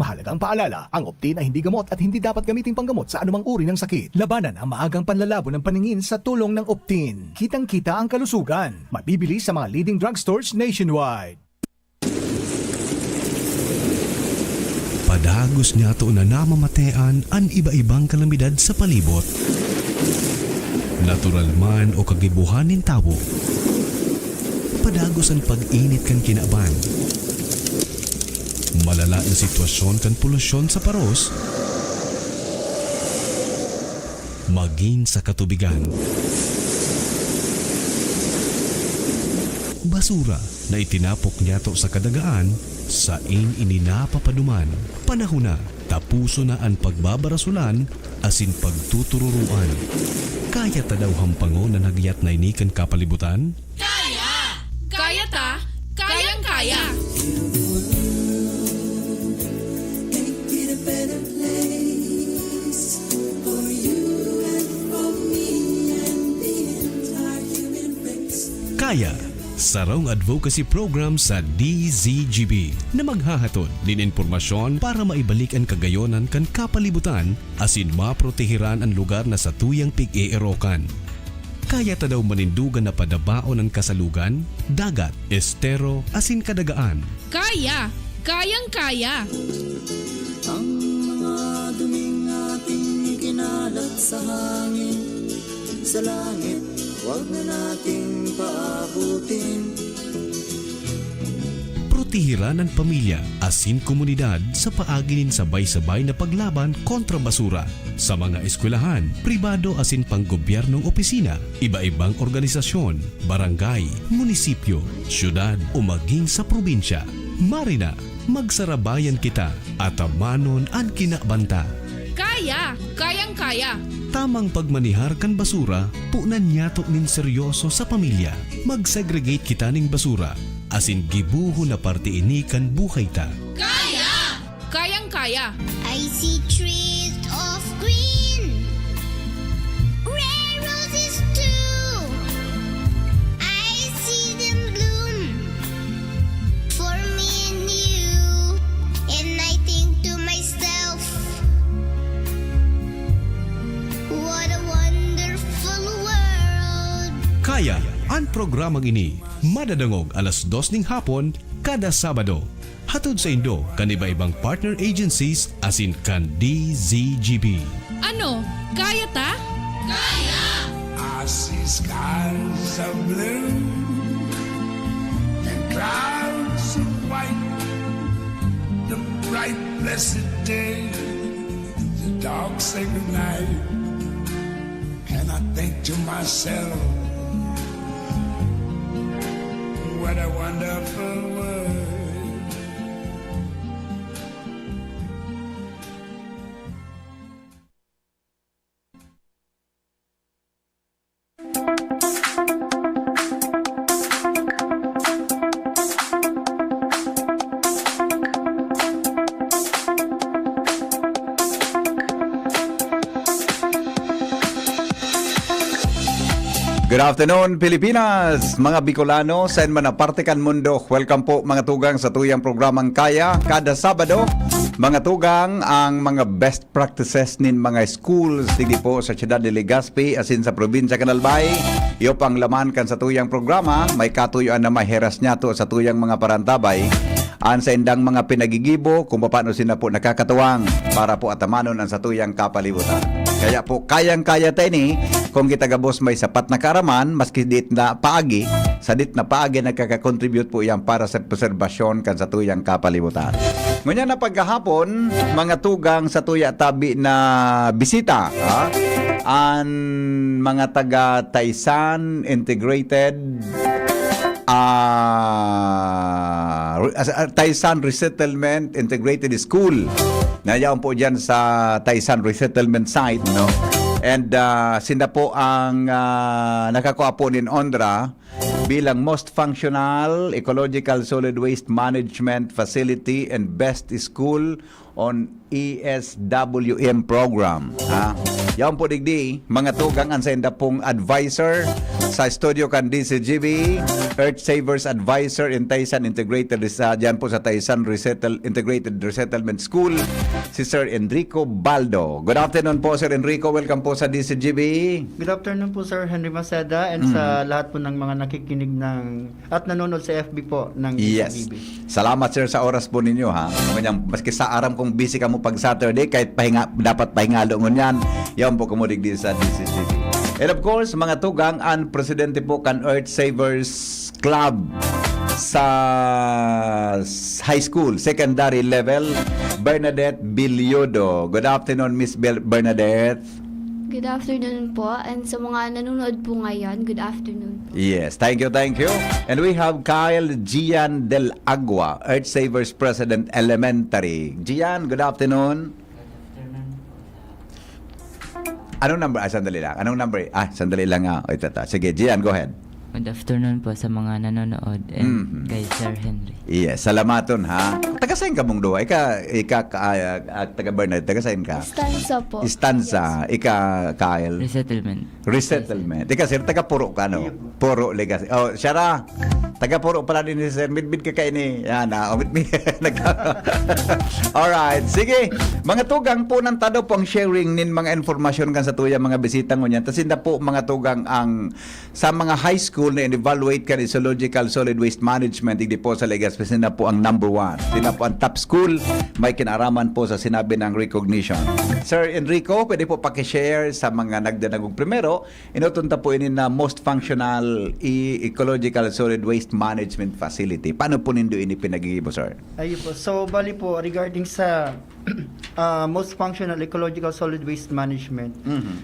Mahalagang paalala, ang Optin ay hindi gamot at hindi dapat gamitin panggamot sa anumang uri ng sakit. Labanan ang maagang panlalabo ng paningin sa tulong ng Optin. Kitang-kita ang kalusugan. Mabibili sa mga leading drugstores nationwide. Padagos niya to na namamatean ang iba-ibang kalamidad sa palibot. Natural man o kagibuhan nin tao. Padagos ang pag-init kan kinaban. Malala na sitwasyon kan polusyon sa paros. Maging sa katubigan. Basura na itinapok niya to sa kadagaan, sa ininapapaduman. Panahon na, tapuso na ang pagbabarasulan, asin pagtutururuan. Kaya ta daw hampango na nagyat na inikan kapalibutan? Kaya! Kaya ta! Kayang-kaya! Kaya, sarong advocacy program sa DZGB na maghahatod din impormasyon para maibalik ang kagayonan kan kapalibutan asin maprotehiran ang lugar na sa tuyang pig-eerokan. Kaya ta daw manindugan na padabaon ang kasalugan, dagat, estero, asin kadagaan. Kaya! Kayang-kaya! Ang mga duming ating kinalat sa hangin, sa langit, huwag na nating paabutin. Protehiran ang pamilya, asin komunidad sa paaginin sabay-sabay na paglaban kontra basura sa mga eskwelahan, pribado asin panggobyernong opisina, iba-ibang organisasyon, barangay, munisipyo, syudad o maging sa probinsya. Marina, magsarabayan kita at amanon ang kinabanta. Kaya! Kayang-kaya! Tamang pagmanihar kan basura, punan niyato nin seryoso sa pamilya. Mag-segregate kita ning basura, asin gibuho na parte ini kan buhay ta. Kaya! Kayang-kaya! I see trees of green, red roses too. I see them bloom for me and you. And I think to myself, what a wonderful world. Kaya, ang programang ini, madadangog alas 2 ning hapon, kada Sabado. Hatod sa Indo, kan iba-ibang partner agencies asin kan DZGB. Ano? Kaya ta? Kaya! I see skies of blue and clouds of white. The bright blessed day, the dark sacred night. And I think to myself, what a wonderful world. Good afternoon, Pilipinas! Mga Bicolano, saan man na parte kan mundo. Welcome po mga tugang sa tuyang programang Kaya. Kada Sabado, mga tugang ang mga best practices nin mga schools digdi po sa Ciudad de Legazpi asin sa probinsya kan Albay. Iyo pang laman kan sa tuyang programa, may katuyuan na maheras niya to sa tuyang mga parantabay. An sa indang mga pinagigibo kung paano sila po nakakatuwang para po atamanon ang sa tuyang kapalibutan. Kaya po, kayang-kaya tayo ni kung kita gabos may sapat na karaman, maski dit na paagi, sa dit na paagi nagkakakontribute po yan para sa preserbasyon kan sa tuyang kapalibutan. Ngunyan na pagkahapon, mga tugang sa tuya tabi na bisita, ang mga taga Taysan Integrated Taysan Resettlement Integrated School. Nayaon po dyan sa Taysan Resettlement site, no? And sila po ang nakakuha po ni Ondra bilang most functional ecological solid waste management facility and best school on ESWM program. Ha? Yan po digdi, mga tugang ang senda pong advisor sa studio kan DCGB, Earth Savers Advisor in Taysan Integrated dyan po sa Taysan Integrated Resettlement School, si Sir Enrico Baldo. Good afternoon po, Sir Enrico. Welcome po sa DCGB. Good afternoon po, Sir Henry Maceda, and sa lahat po ng mga nakikinig at nanonood sa FB po ng Yes. DCGB. Salamat, sir, sa oras po ninyo, ha. Maski sa aram kung busy ka mo pag Saturday, kahit dapat pahingalo mo yan, yan po kumudig din sa DCGB. And of course, mga tugang, ang presidente po kan Earth Savers Club sa high school, secondary level, Bernadette Bilyodo. Good afternoon, Miss Bernadette. Good afternoon po, and sa mga nanonood po ngayon, good afternoon. Yes, thank you, thank you. And we have Kyle Gian Del Agua, Earth Savers President Elementary. Gian, good afternoon. Anong number? Sandali lang. Anong number? Sandali lang nga. Ito. Sige, Gian, go ahead. Good afternoon po sa mga nanonood and kay Sir Henry. Yes, salamaton, ha. Taga-sain ka mong duwa? Taga Bernard, taga-sain ka? Stanza po. Istanza. Kyle. Resettlement. Ika, sir, taga-puro ka, no? Puro, legacy. Oh, Shara, taga-puro pala din ni sir. Midbid ka kayo ni. Yan, Alright, sige. Mga tugang po ng tado po ang sharing nin mga informasyon kan sa tuya mga bisita ngo niyan. Tasinda po mga tugang ang sa mga high school na in-evaluate kan ecological solid waste management hindi po sa Legazpi na po ang number 1. Sina po ang top school, may kinaraman po sa sinabi ng recognition. Sir Enrico, pwede po pakishare sa mga nagdanagog primero, inutunta po ini na most functional ecological solid waste management facility. Paano po nindo ini pinagigibo, sir? Ayun po. So, bali po, regarding sa most functional ecological solid waste management.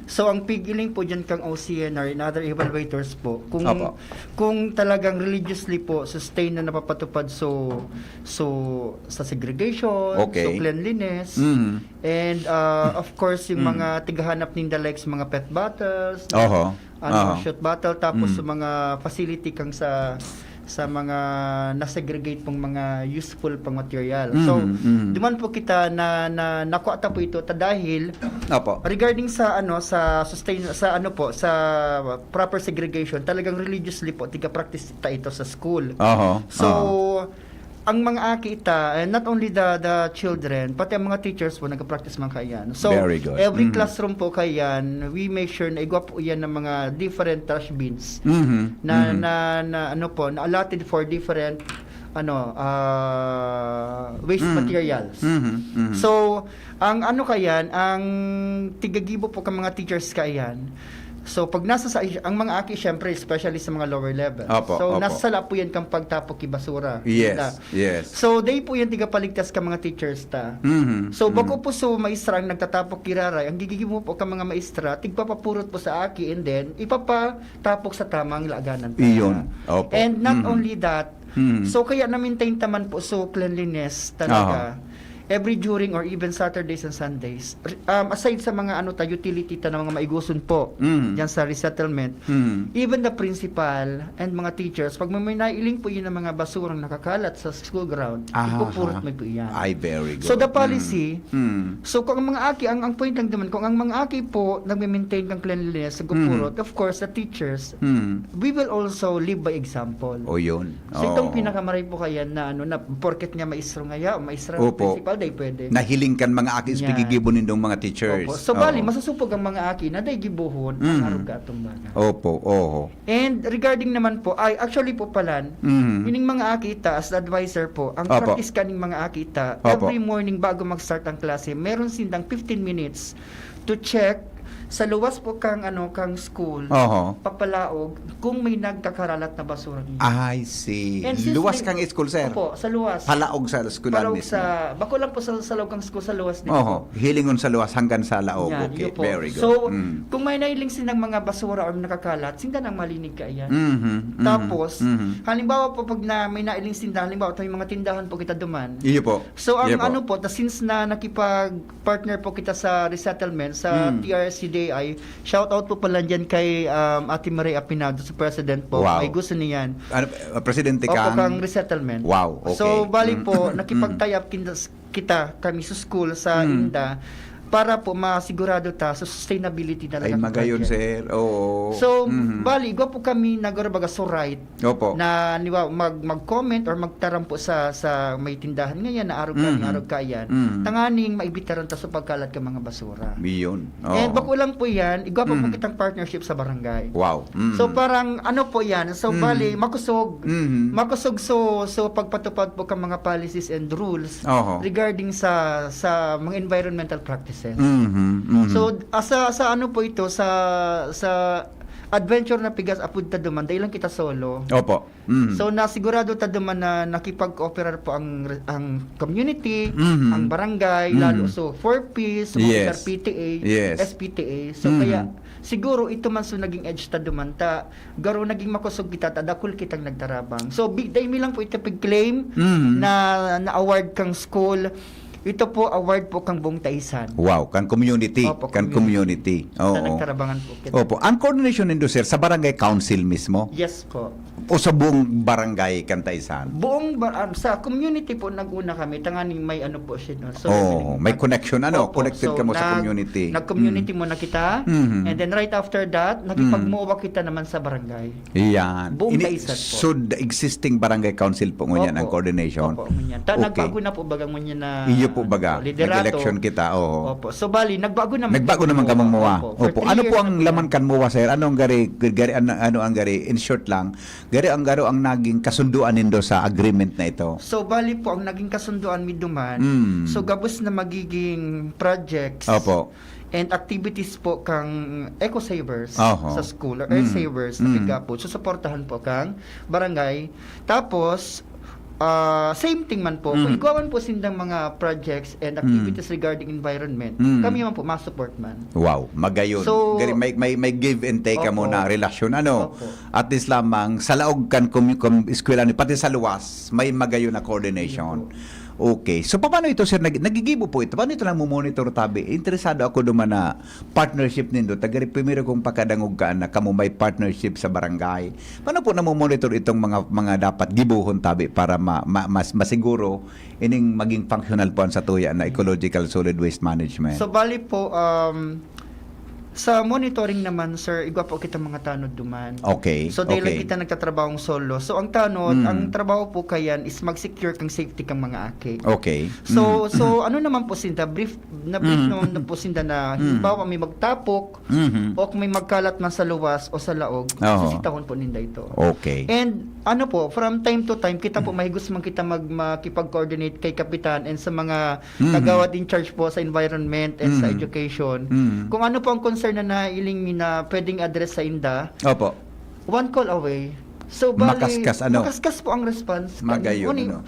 So, ang pigiling po dyan kang OCNR and other evaluators po, kung talagang religiously po, sustain na napapatupad so sa segregation, so cleanliness, and of course, yung mga tigahanap ninda like sa mga pet bottles, shoot bottle, tapos sa mga facility kang sa mga nasegregate pong mga useful pang material. So, duman po kita na nakuha po ito dahil regarding sa sa proper segregation, talagang religiously po tiga-practice ito sa school. So, ang mga akita, not only the children, pati ang mga teachers po nag-practice man kayan. So, every classroom po kayan, we make sure na igwa po yan ng mga different trash bins na allotted for different waste materials. So, ang ang tigagibo po ka mga teachers kayan. So, pag nasa ang mga aki, syempre, especially sa mga lower level. Nasa sala po yan kang pagtapok ibasura. Yes. So, day po yan tigapaligtas ka mga teachers ta. So, bago po so maestra ang nagtatapok kiraray, ang gigigim mo po ka mga maestra, tigpapapurot po sa aki and then, ipapatapok sa tamang laganan. Iyon. And not only that, so kaya na-maintain taman po so cleanliness talaga. Every during or even Saturdays and Sundays, aside sa mga utility na mga maiguson po yan sa resettlement, even the principal and mga teachers, pag may nailing po yun ng mga basurang nakakalat sa school ground, ipupurot mo po yan. Very good. So the policy, so kung ang mga aki, ang point lang naman, kung ang mga aki po nagme-maintain ng cleanliness sa gupurot, of course, the teachers, we will also live by example. Yun. So itong pinakamaray po kaya na porket nga maestro ngaya o maestra ng principal, day pwede. Nahiling kan mga aki pigigibon nindong mga teachers. So bali masusupog ang mga aki na day gibuhon ang arugatong baga. And regarding naman po, actually po palan, ining mga aki ita as advisor po, ang practice kaning mga aki ita, every morning bago mag-start ang klase, meron sindang 15 minutes to check sa luwas po kang school, papalaog kung may nagkakaralat na basura niyo. I see. Luwas kang school, sir? Opo, sa luwas. Palaog sa schoolan mismo? Bako lang po sa loob kang school sa luwas nito. Hilingon sa luwas hanggang sa laog. Yan, okay, po. very good. So, kung may nailing silang mga basura or nakakalat, sinda nang malinig ka yan. Tapos, halimbawa po pag may nailing sinda, halimbawa tayo mga tindahan po kita duman. Iyo po. So, ang since na nakipag-partner po kita sa resettlement, sa TRCD PDAI. Shout out po pala dyan kay Ate Maria Apinado, sa President po. Wow. May gusto niyan. Ano, Presidente Opo, kang... kang resettlement. Wow, okay. So, bali po, nakipag-tie up kita, kami sa school, sa INDA, para po masigurado ta sa sustainability talaga. Ay, ng magayon, project. sir. Oo. So, bali, igwa po kami nagarabaga so right Opo. na mag-comment or magtaram po sa may tindahan ngayon na arog kayan. Tanganing maibitaran ta sa pagkalat ka mga basura. Yun. Oo. And bako lang po yan, igwa po kitang partnership sa barangay. Wow. So parang ano po yan, so bali makusog. Mhm. Makusog so pagpatupad po kang mga policies and rules Oho. regarding sa mga environmental practices. Mhm. So sa ano po ito sa adventure na pigas apud ta duman dahil lang kita solo. Opo. Mhm. So nasigurado ta duman na nakipag-cooperate po ang community, Mhm. ang barangay, Mhm. lalo so 4Ps, Yes. PTA, Yes. SPTA. So Mhm. kaya siguro ito man so naging edge ta duman ta garo naging makusog kita ta dakul kitang nagtarabang. So big day mi lang po ito pig-claim Mhm. na award kang school. Ito po award po kang buong Taisan. Wow, kan community. Opo, Kan community. Sa Oo. nagtarabangan po kita. Opo. Ang coordination nindo, sir, sa barangay council mismo? Yes po. O sa buong barangay Kantaisan? Sa community po nag-una kami, tanganing may ano po siya. No? So, May connection, ano? Opo. Connected ka mo sa community. Nag-community muna kita, Mhm. and then right after that, nakipagmuwa kita naman sa barangay. Yan. Buong Taisan po. So, the existing barangay council po ngunyan ang Opo. coordination? Opo, ngunyan. Nagbago na po bagang ngunyan na Iyo po baga. liderato. Nag-election kita, oo. Opo. So, bali, nagbago naman. Nagbago naman kamang muwa. For Opo. 3 Ano po years ang na laman kan muwa, sir? Anong gari ano ang gari? In short lang, gari ang naging kasunduan nindo sa agreement na ito. So, bali po, ang naging kasunduan mi duman, so gabos na magiging projects Opo. and activities po kang Eco Savers Oho. sa school or Earth Savers na piga po. So, supportahan po kang barangay. Tapos, same thing man po. Kung igawan po sindang mga projects and activities regarding environment, kami man po ma-support man. Wow, magayon. So, Gari, may give and take ka Opo. muna relasyon, ano? Opo. At least lamang sa laog kan eskwela ni pati sa luwas may magayon na coordination. Okay. So paano ito, sir? Nagigibo po ito. Paano ito lang monitor tabi? Interesado ako duman na partnership nindo. Tagari primero kung pakadangog ka na kamo may partnership sa barangay. Paano po na monitor itong mga dapat gibuhon tabi para mas masiguro ining maging functional po ang sa tuya na ecological solid waste management? So, bali po, sa monitoring naman, sir, igwa po kita mga tanod duman. Okay. So, dahil lang okay. kita nagtatrabahong solo. So, ang tanod, ang trabaho po kayan is mag-secure kang safety kang mga aki. Okay. So, ano naman po sinda, brief naman po sinda na halimbawa may magtapok o kung may magkalat man sa luwas o sa laog, sisitahon po ninda ito. Okay. And ano po, from time to time, kita po mahigos man kita makipag-coordinate kay kapitan and sa mga nagawad in charge po sa environment and sa education. Kung ano po ang concern na nailing na pwedeng address sa inda, Opo. one call away. So, bali, Makaskas po ang response. Magayon, Uning, no?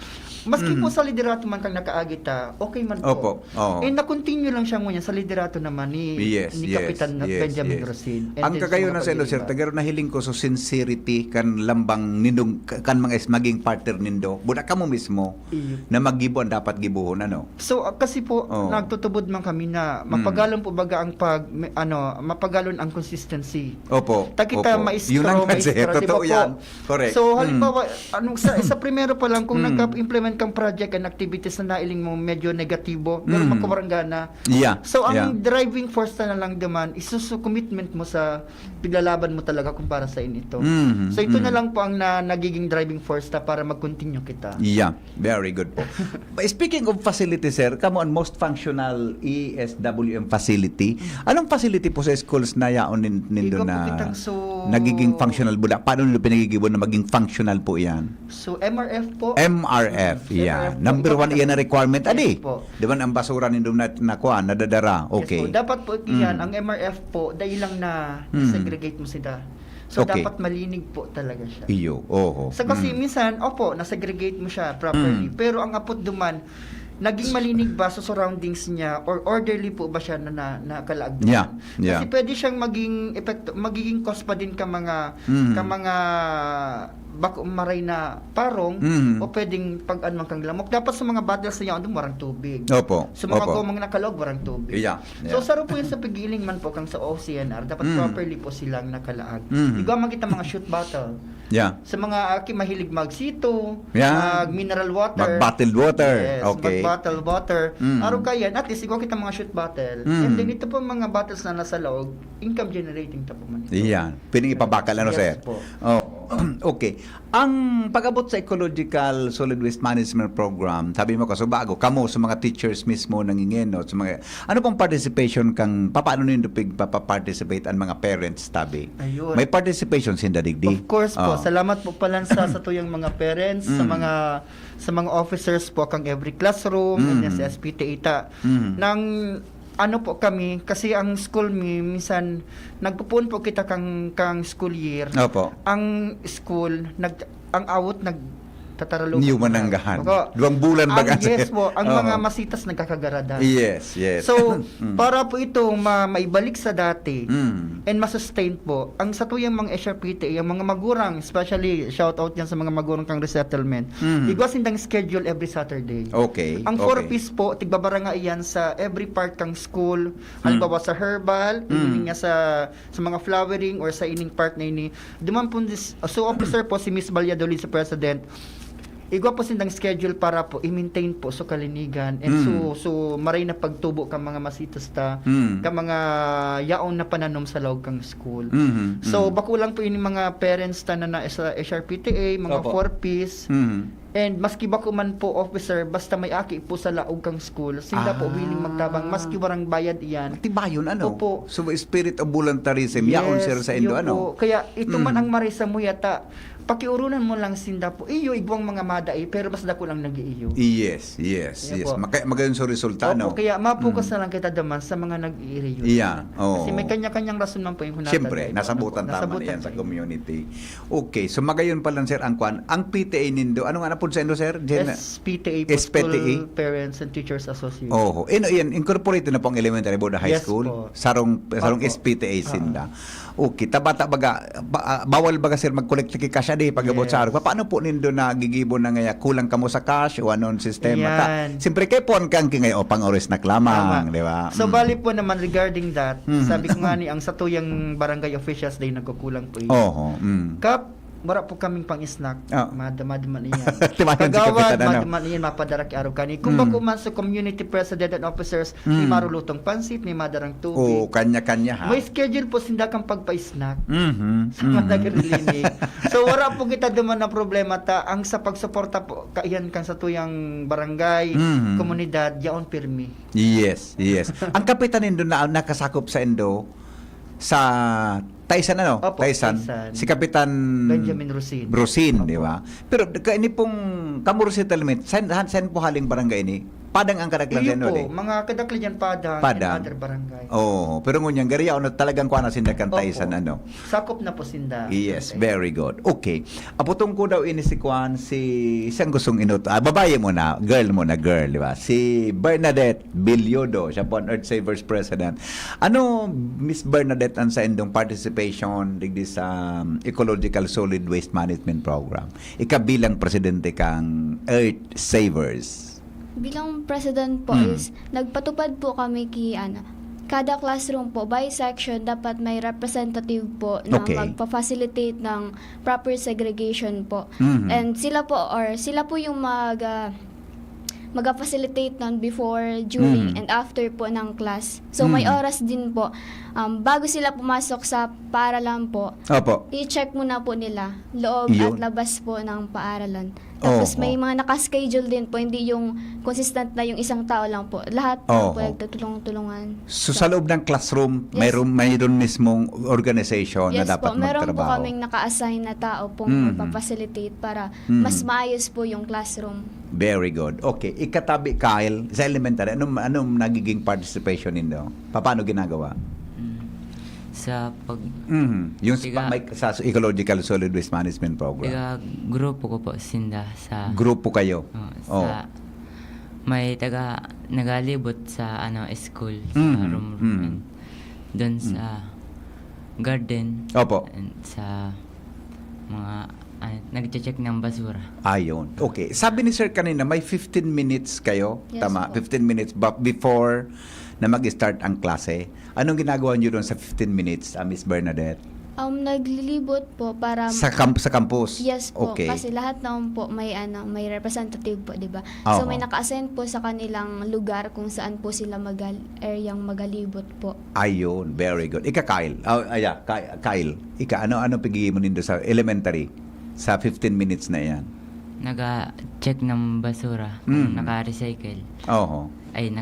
Maski po sa liderato man kang nakaagita, okay man po. Opo. Oo. And na-continue lang siya ngunyan sa liderato naman ni Kapitan Benjamin Rosin. Ang kagayo na sa sir, tagaro na hiling ko so sincerity kan lambang nindong kan mga maging partner nindo. Buda ka mo mismo na maggibo ang dapat gibuhon, ano? So kasi po nagtutubod man kami na mapagalon po baga ang mapagalon ang consistency. Opo. Ta kita opo. maestro, Yun ang kasi, di ba totoo po? yan. Correct. So halimbawa, sa primero pa lang kung nagka-implement kang project and activities na nailing mo medyo negatibo, pero magkawaranggana. Yeah. So ang driving force na lang naman is commitment mo sa piglalaban mo talaga kung para sa inito. So ito na lang po ang nagiging driving force ta para mag-continue kita. Yeah, very good po. Speaking of facility, sir, come on, most functional ESWM facility. Anong facility po sa schools na yaon nindo Ikaw po na kitang nagiging functional buda? Paano nilo pinagigibon na maging functional po yan? So MRF po. MRF, yeah. MRF po. Number one, iyan na requirement. Yes Adi, po. di ba ang basura nindo nakuha, nadadara? Okay. Yes po. Dapat po yan, ang MRF po, dahil lang na segregate mo sila. So, Okay. dapat malinig po talaga siya. Iyo, oho. So, kasi minsan, nasegregate mo siya properly. Pero ang apot duman, naging malinig ba sa surroundings niya or orderly po ba siya na nakalaag duman? Yeah, yeah. Kasi pwede siyang magiging cause pa din ka mga bako maray na parong Mhm. o pwedeng pag ano kang lamok. Dapat sa mga battles na yan, marang tubig. Opo. Sa mga Opo. gomang nakalog, warang tubig. Yeah. So, saro po yun sa pigiling man po kang sa OCNR, dapat properly po silang nakalaag. Mhm. Igaw makita mga shoot battle. Yeah. Sa mga aki mahilig magsito, Yeah. mag-mineral water. Mag-bottled water. Yes, Okay. mag-bottled water. Mm. Araw kaya, at least ikaw kita mga shoot battle. Mm. And then ito po mga battles na nasa loob, income generating ta po man. ito. Iyan. Pining ipabakal ano, Yes sir? po. Oh. Okay. Ang pag-abot sa Ecological Solid Waste Management Program, sabi mo kasi bago, kamo sa mga teachers mismo nangingin, no? Sa mga, ano pong participation kang, paano nyo papaparticipate ang mga parents, tabi? Ayun. May participation sin dadigdi? Of course po. Oh. Salamat po pala sa tuyang mga parents, sa mga officers po kang every classroom, and then sa SPTA ta. Nang ano po kami, kasi ang school minsan, nagpupun po kita kang school year. Opo. Ang school, ang awot tataralo. New mananggahan. 2 bulan ba kasi? Yes po, ang Oo. mga masitas nagkakagarada. Yes, yes. So, para po ito maibalik sa dati Mm. and masustain po, ang sa tuyang mga SRPTA, ang mga magurang, especially shout out yan sa mga magurang kang resettlement, igwas sindang schedule every Saturday. Okay. Ang okay. 4-piece po, tigbabaranga iyan sa every part kang school. Halimbawa sa herbal, ining niya sa mga flowering or sa ining part na ini. Duman po so officer po si Miss Valladolid sa president. Igwa po sindang schedule para po i-maintain po so kalinigan and so maray na pagtubo ka mga masitas ta ka mga yaon na pananom sa loob kang school. So bakulang po ini mga parents ta na sa SRPTA, mga Opo. 4-piece. And maski ba ko man po officer, basta may aki po sa laog kang school, sila po willing magtabang, maski warang bayad iyan. Tibayon, ano? Opo. So, spirit of voluntarism, yaon sir sa Indo, yun ano? po. Kaya ito man ang marisa mo yata, pakiurunan mo lang sinda po, iyo igwang mga madai, pero mas dako lang nag-iiyo. Yes, yes, Yan yes. po. Magayon sa resulta, no? Opo, kaya mapokus na lang kita daman sa mga nag-iiriyo. Yeah, oo. Kasi may kanya-kanyang rason man po yung hunatan. Siyempre, nasabutan tama na yan sa community. Okay, so magayon pa lang sir ang kwan. Ang PTA nindo, ano nga na po sa Indo, sir? SPTA po, SPTA? School Parents and Teachers Association. Oh, yan incorporated na po ang elementary board high Yes school. po. Sarong Opo. SPTA sinda. Okay, tabata baga bawal baga sir mag-collect ki cash adi pagabot Yes. sa araw. Paano po nindo na gigibon na ngaya kulang kamo sa cash o anon sistema ta? Yan. Siyempre kay pon kang kingay o pang oras na lamang, Tama. di ba? So bali po naman regarding that, sabi ko nga ni ang sa tuyang barangay officials day nagkukulang po yun. Oo. Kap, wala po kaming pang-snack. Oh. Madama-daman iyan. Timayan si Kagawad, Kapitan, ano? madama iyan, mapadaraki araw kani. Kung bako man sa community president and officers, may marulutong pansit, may madarang O tubig. kanya-kanya ha. May schedule po sinda kang pagpa-snack. Mhm. Sa mga nag-relinig. So wala po kita duman na problema ta. Ang sa pagsuporta po, kaiyan kang sa tuyang barangay, komunidad, yaon pirmi. Yes, yes. Ang kapitan nindo na nakasakop sa Indo sa Taisan, ano? Opo, Taisan. Taisan. Si Kapitan Benjamin Rusin. Rusin, di ba? Pero ini pong Kamuro Settlement, saan po haling barangay ini? Padang ang kadaglan Iyo sa po, Indo, mga kadaklian Padang, Padang. and other barangay. Oh, pero ngunyang gariya ano talagang kuha na sindakan Opo. Taisan, ano? Sakop na po sinda. Yes, Okay. very good. Okay. Aputong ko daw ini si Kwan, si isang gustong inot. Babae mo na, girl, di ba? Si Bernadette Bilyodo, siya po ang Earth Savers President. Ano, Miss Bernadette, ang sa indong participation digdi sa Ecological Solid Waste Management Program? Ikabilang presidente kang Earth Savers. Bilang president po is, nagpatupad po kami kada classroom po, by section, dapat may representative po na Okay. magpa-facilitate ng proper segregation po. Mhm. And sila po yung mag-facilitate nun before, during, and after po ng class. So, may oras din po. Bago sila pumasok sa paaralan po, Opo. i-check muna po nila loob Yun. at labas po ng paaralan. Tapos may mga nakaschedule din po, hindi yung consistent na yung isang tao lang po. Lahat po nagtutulong-tulungan. So sa loob ng classroom, Yes. mayroon mismong organization na Yes dapat po, meron po magtrabaho. kaming naka-assign na tao pong magpa-facilitate para mas maayos po yung classroom. Very good. Okay, ikatabi Kyle sa elementary, anong nagiging participation nindo? Paano ginagawa? Sa Yung Tiga- sa Ecological Solid Waste Management Program. grupo ko po sinda sa Grupo kayo. sa may nagalibot sa school sa Mhm, room mhm. and doon sa garden Opo. and sa mga nag-check ng basura. Ayun. Okay. Sabi ni Sir kanina, may 15 minutes kayo. Yes Tama? po. 15 minutes before na mag-start ang klase. Anong ginagawa niyo doon sa 15 minutes, Miss Bernadette? Naglilibot po para Sa campus? Yes po, Okay. kasi lahat naman po may representative po, 'di ba? Oo. So may naka-assign po sa kanilang lugar kung saan po sila areang magalibot po. Ayun. Very good. Ika, Kyle. Kyle. Ika, ano pigigin mo nindo sa elementary? Sa 15 minutes na yan. Nag-check ng basura. Mhm. Naka-recycle. Oo. Ay,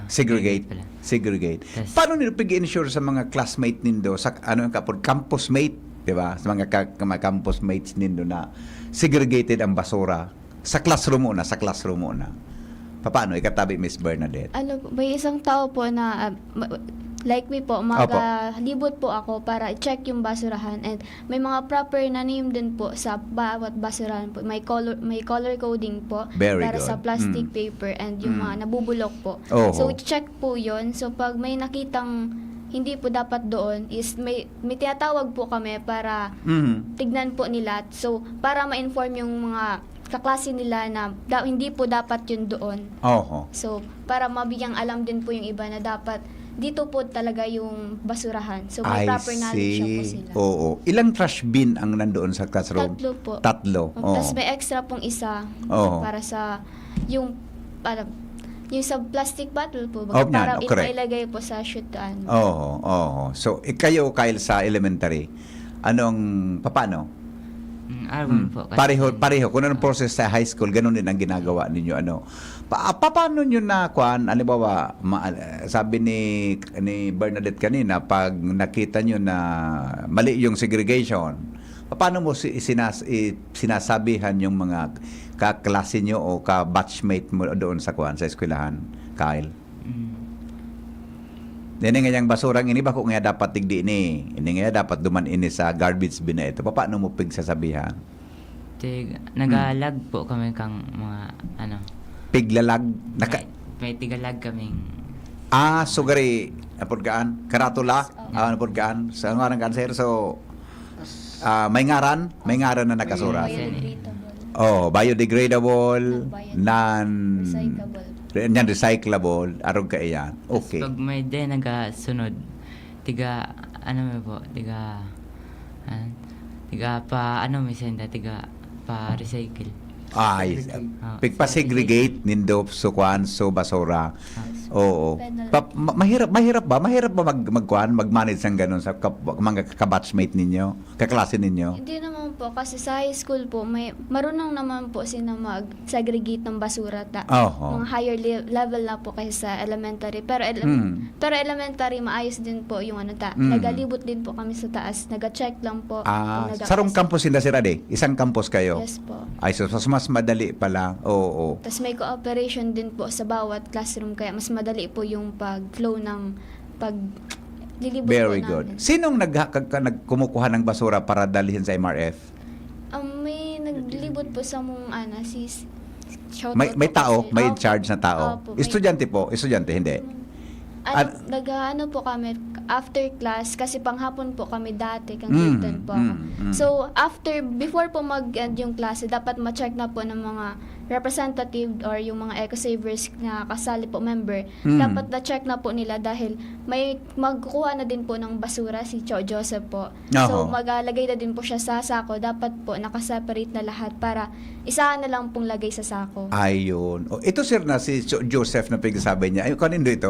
Segregate. pala. Segregate. Yes. Paano nila pig-ensure sa mga classmate nindo sa campus mate, 'di ba? Sa mga mga campus mates nindo na segregated ang basura sa classroom muna. Paano ikatabi, Miss Bernadette? May isang tao po na like me po, magalibot po ako para i-check yung basurahan, and may mga proper na name din po sa bawat basurahan po. May color coding po Very para good. sa plastic paper and yung mga nabubulok po. Oho. So check po yun. So pag may nakitang hindi po dapat doon is may tinatawag po kami para Mhm. tignan po nila. So para ma-inform yung mga kaklase nila na hindi po dapat yun doon. Oho. So, para mabigyang alam din po yung iba na dapat dito po talaga yung basurahan. So, may I proper knowledge po see. sila. Oo. Ilang trash bin ang nandoon sa classroom? 3 po. Tatlo. Oo. Tapos may extra pong isa Oo. para sa yung sa plastic bottle po. Oh, Para yan. Correct. ilagay po sa chutan. Oo. So, kayo, Kyle, sa elementary, paano? Aragon po. Kasi, Pareho. Kung anong process sa high school, ganun din ang ginagawa ninyo. Paano nyo na, halimbawa, sabi ni Bernadette kanina, pag nakita nyo na mali yung segregation, paano mo sinasabihan yung mga kaklase nyo o ka-batchmate mo doon sa eskwelahan, Kyle? Dini nga yung basurang ini ba kung nga dapat tigdi ni. Ini nga dapat duman ini sa garbage bin na ito. Paano mo pigsasabihan? nagalag po kami kang mga Piglalag. may tigalag kaming Sugari. Napurgaan. Karatula. Napurgaan. Sa nga cancer. So, may ngaran na nakasura. Biodegradable. Recyclable. Recyclable. Arog ka iyan. Okay. Pag may day nagasunod, tiga pa recycle. Pigpa-segregate nindo sukuan so basura. Oo. Mahirap ba mag-manage ng ganun sa mga kabatchmate ninyo, kaklase ninyo? Hindi naman po, kasi sa high school po, marunong naman po sila mag-segregate ng basura. Mga higher level na po kaysa sa elementary. Pero elementary, maayos din po yung nagalibot din po kami sa taas. Nag-check lang po. Sarong campus sila sila Isang campus kayo? Yes po. Ay, so mas madali pala. Oo. Tapos may cooperation din po sa bawat classroom, kaya mas madali po yung pag-flow ng paglilibot Very po good. namin. Sinong kumukuha ng basura para dalhin sa MRF? May naglibot po sa May tao, may in charge na tao. Opo, Estudyante hindi. Nag-ano po kami after class, kasi panghapon po kami dati, kang Kirtan po ako. So, before po mag-end yung klase, dapat ma-check na po ng mga representative or yung mga eco-savers na kasali po member. Dapat na-check na po nila dahil may magkukuha na din po ng basura si Cho Joseph po. So, magalagay na din po siya sa sako. Dapat po nakaseparate na lahat para isahan na lang pong lagay sa sako. Ayun. Ito sir na si Joseph na pagsasabi niya. Kanindo ito?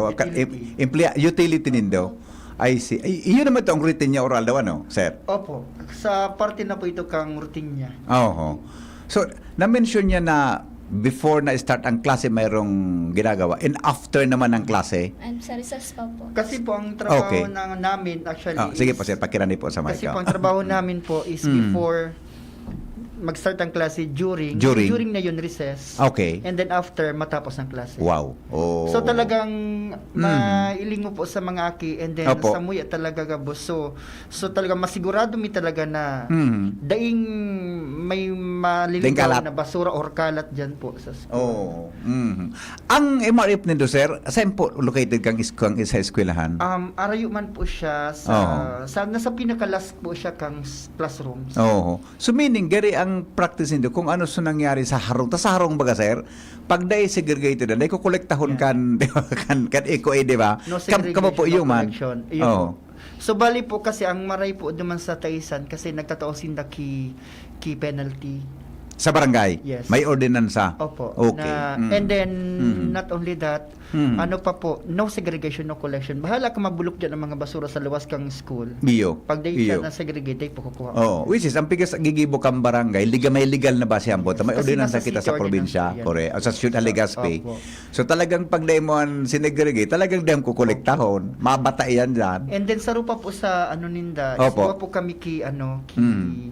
Utility nindo. I see. Iyon naman ito ang routine niya oral daw, sir? Opo. Sa parte na po ito kang routine niya. Oo. So, na-mention niya na before na start ang klase mayroong ginagawa and after naman ang klase. And sa recess pa po. Kasi po ang trabaho namin actually sige po sir, pakirani po sa mic. Kasi po ang trabaho namin po is before mag-start ang klase during na yun recess. Okay. And then after matapos ang klase. Wow. Oh. So talagang mailing mo po sa mga aki and then Opo. sa muya talaga gabos. So talagang masigurado mi talaga na daing may Daing kalat. maliligaw na basura or kalat dyan po sa school. Oh. Ang MRF nindo sir, saan po located kang sa eskwelahan? Arayo man po siya sa nasa pinakalas po siya kang classrooms. Oo. So meaning, gari ang practice nindo kung ano sa nangyari sa harong. Ta sa harong baga, sir, pag day segregated na, day ko kolektahon kan, di ba, kan iko di ba? No Kamo po segregation, no man. collection. Oo. So bali po kasi ang maray po naman sa Taisan kasi nagtatao sinda ki penalty. Sa barangay? Yes. May ordinansa? Opo. Okay. And then, not only that, ano pa po, no segregation, no collection. Bahala ka mabulok dyan ang mga basura sa luwas kang school. Biyo. Pag day Biyo. siya na segregate, day po kukuha. Oh, which is ang pigas gigibo kang barangay, may legal na ba siya po? May Kasi ordinansa nasa kita city sa probinsya, ordinance po yan. kore, o sa Ciudad Legazpi. Opo. So talagang pag mo ang sinegregate, talagang dahil ko kolektahon, mabata yan dyan. And then sa rupa po sa ano ninda, Opo. iswa po kami ki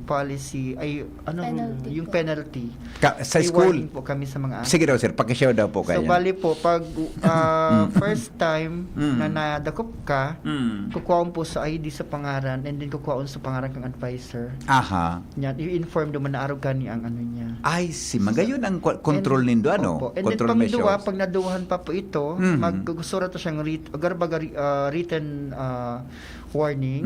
policy ay ano Penalty yung po. penalty. Sa May school. warning po kami sa mga Sige daw sir, pakishare daw po So kaya. bali po pag first time na nadakop ka, kukuha po sa ID sa pangaran and then kukuha sa pangaran kang advisor. Aha. Yan, i-inform naman na araw gani ang ano niya. Ay, si magayon ang control And- nindo ano? Opo. And Control then pangduwa, measures. pag naduwahan pa po ito, magsusura to siyang written warning.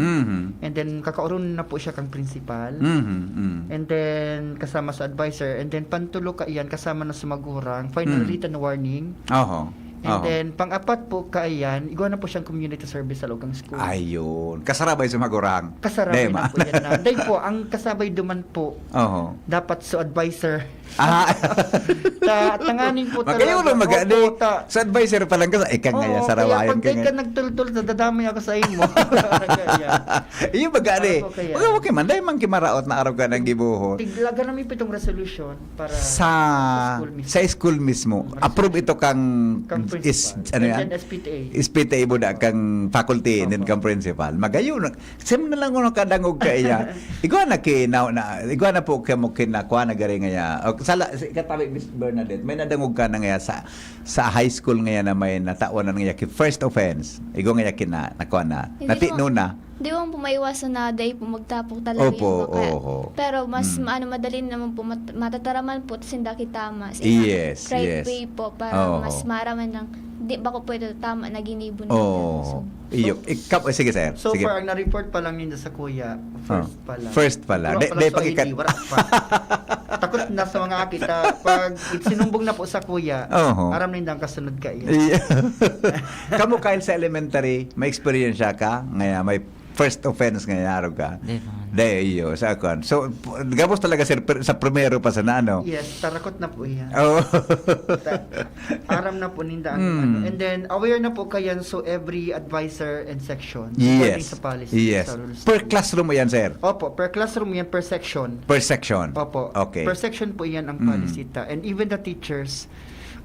And then kakauron na po siya kang principal. And then kasama sa advisor. And then pantulo ka iyan kasama na sa magurang. Final written warning. Oho. And then pang-apat po ka iyan, igawa na po siyang community service sa loob ng school. Ayun. Kasarabay sa magurang. Kasarabay Dema. na po yan na. Dahil po, ang kasabay duman po, Oho. dapat sa advisor. Ah. Tanganin po talaga. Magayon lang mag-adi. Opo, Sa advisor pa lang ka. Ika nga yan, Oo, sarawayan kaya ka pag ka nga. nagtultul, dadamay ako sa imo. Iyo mag-adi. Ano po kaya? Wag okay man. Dahil man kimaraot na araw ka ng gibuhot. Tiglaga namin po itong resolution para Sa school mismo. Approve ito kang principal. ano yan? And then SPTA. SPTA mo na kang faculty and then kang principal. Magayon. Sim na lang ko kadangog ka iya. Igwa na igwa na po kamo kinakuha na gari nga. Sala katabi Miss Bernadette, may nadangog ka na nga sa high school nga na may natawanan nga ki first offense. Igwa nga kina nakuha na. Hindi Natino mo- na. Di mo po maiwasan na day po magtapok talaga Opo, yung baka. oho. Pero mas madali naman po matataraman po sinda kitama. Yes, yes. Right way po para Oho. mas maraman ng di ba ko pwede tama na ginibo na. Oh. Iyo. Sige sir. So Sige. far, ang na-report pa lang ninyo sa kuya, first pa lang. First pala. Wala pa lang sa Pagikat. ID, wala pa. Takot na sa mga kita. Pag sinumbong na po sa kuya, Oho. aram nindang kasunod ka iya. Iya. Kamu Kyle sa elementary, may experience ka? Ngaya may first offense nga araw ka. Di ba? Iyo, sa akon. So, gabos talaga sir, sa primero pa sa nano. Yes, tarakot na po iya. Oh. Aram na po ninda ang ano. And then, aware na po kayan so every advisor and section. according Yes. Sa policy. Yes. Sa rules. Per classroom mo yan, sir? Opo, per classroom yan, per section. Per section? Opo. Okay. Per section po yan ang policy ta. And even the teachers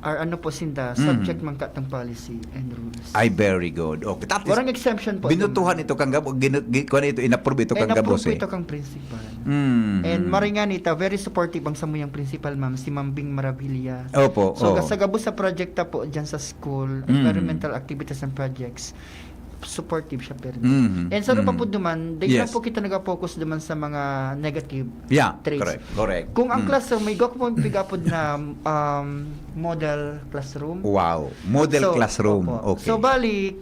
are ano po sinda, subject man katang policy and rules. Ay, very good. Okay. Tapos, Warang exemption po. binutuhan ito kang gabo, kuha ito, inapprove ito kang gabos po eh. ito kang principal. Mm. And maringan ita, very supportive ang samuyang principal, ma'am, si Ma'am Bing Marabilia. Opo, So, oo. sa gabos sa projecta po dyan sa school, experimental activities and projects, supportive siya pero. And sa pa po duman, dahil Yes. po kita nag-focus duman sa mga negative Yeah, traits. correct. Kung ang classroom, may gawin po pigapod na model classroom. Wow. Model So, classroom. opo. Okay. So bali,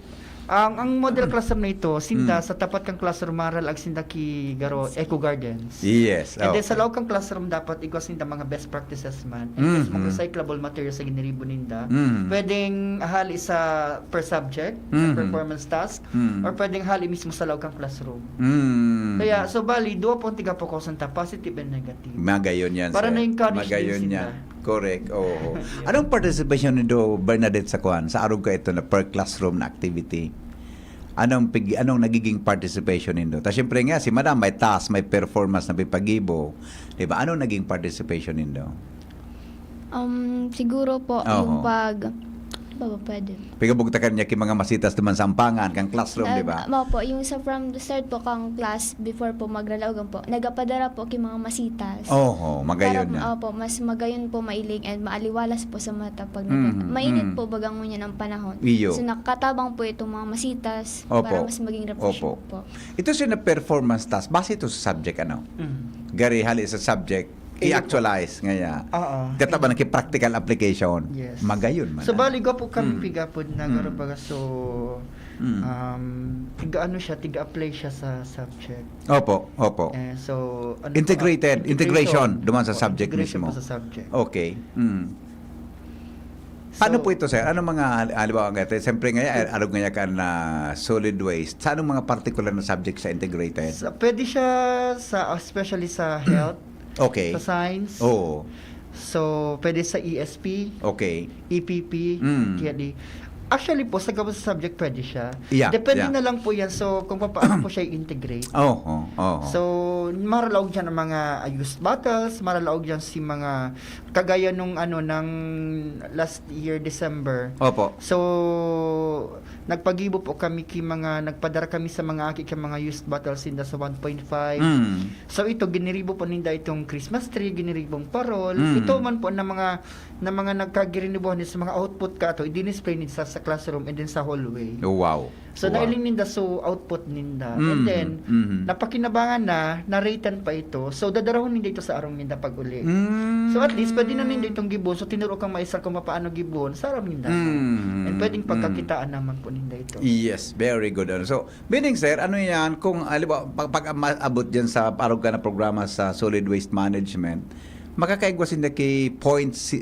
ang model classroom na ito, sinda sa tapat kang classroom maral ag sinda ki garo Eco Gardens. Yes. And then okay. sa loob kang classroom dapat ikaw sinda mga best practices man. And then mga recyclable materials sa giniribo ninda. Pwedeng hali sa per subject, performance task, or pwedeng hali mismo sa loob kang classroom. Kaya so bali, duwa po tiga po ta positive and negative. Magayon yan, Para sir. na-encourage Magayon din yan. sila. Correct. Oo. Anong participation nito, Bernadette, sa kuan? Sa araw ka ito na per classroom na activity? Anong nagiging participation nito? Ta syempre nga si Madam may task, may performance na pipagibo. 'Di ba? Anong naging participation nito? Siguro po Oo. yung pag Pwede. Pigabugtakan niya ki mga masitas naman sa ampangan kang classroom, di ba? Po, yung sa from the start po kang class before po magralaogan po, nagapadara po ki mga masitas. Oo, magayon Para, na. opo, mas magayon po mailig and maaliwalas po sa mata pag mm. mainit po bagang ngunyan ang panahon. Iyo. So nakatabang po itong mga masitas Opo. para mas maging refreshing Opo. po. Ito siya na performance task. Base ito sa subject, ano? Gari hali sa subject, i-actualize ngaya. Oo. Kata ba practical application? Yes. Magayon man. So bali ko po kami pigapod na garabaga so tiga-apply siya sa subject. Opo. So Integration duman sa subject integration mismo. po sa subject. Okay. Paano po ito, sir? Ano mga, halimbawa nga, siyempre nga, arog nga ka na solid waste. Sa anong mga particular na subject sa integrated? Pwede siya especially sa health, Okay. sa science. Oo. So, pwede sa ESP, Okay. EPP, KD. Actually po, sa gawin sa subject, pwede siya. Yeah, Depende yeah. na lang po yan. So, kung paano po siya i-integrate. Oo. So, maralaog dyan ang mga used bottles, maralaog dyan si mga, kagaya nung ng last year, December. Opo. So, nagpagibo po kami nagpadara kami sa mga mga used bottles inda sa 1.5. So, ito, giniribo po ninda itong Christmas tree, giniribong parol. Ito man po na mga nagkagirinibuhan sa mga output ka ito, i-display nila sa classroom and then sa hallway. Oh, wow. So, nailing ninda so output ninda. And then, napakinabangan na-ratean pa ito. So, dadarahon ninda ito sa arong ninda pag uli. So, at least, pwede na ninda itong gibon. So, tinuro kang maisal kung paano gibon sa arong ninda. And pwedeng pagkakitaan naman po ninda ito. Yes, very good. So, meaning, sir, ano yan, kung, pag abot dyan sa arog ka na programa sa solid waste management, magkakaigwa sinda ki points,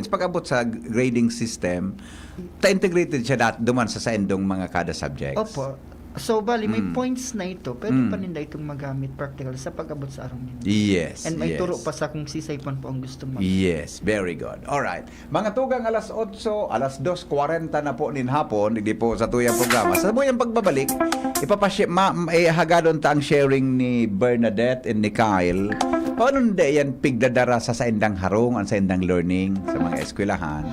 pag abot sa grading system, ta-integrated siya duman sa endong mga kada subjects. Opo. So, bali, may points na ito. Pwede pa ninda itong magamit practical sa pag-abot sa arong ninda. Yes. And may yes. turo pa sa kung sisaypan po ang gusto mo. Yes, very good. Alright. Mga tugang alas 8, alas 2:40 na po nin hapon, hindi po sa tuyang programa. Sa tuyang pagbabalik, hagadon ta ang sharing ni Bernadette and ni Kyle. Paano hindi yan pigdadara sa endang harong, ang sa endang learning sa mga eskwelahan?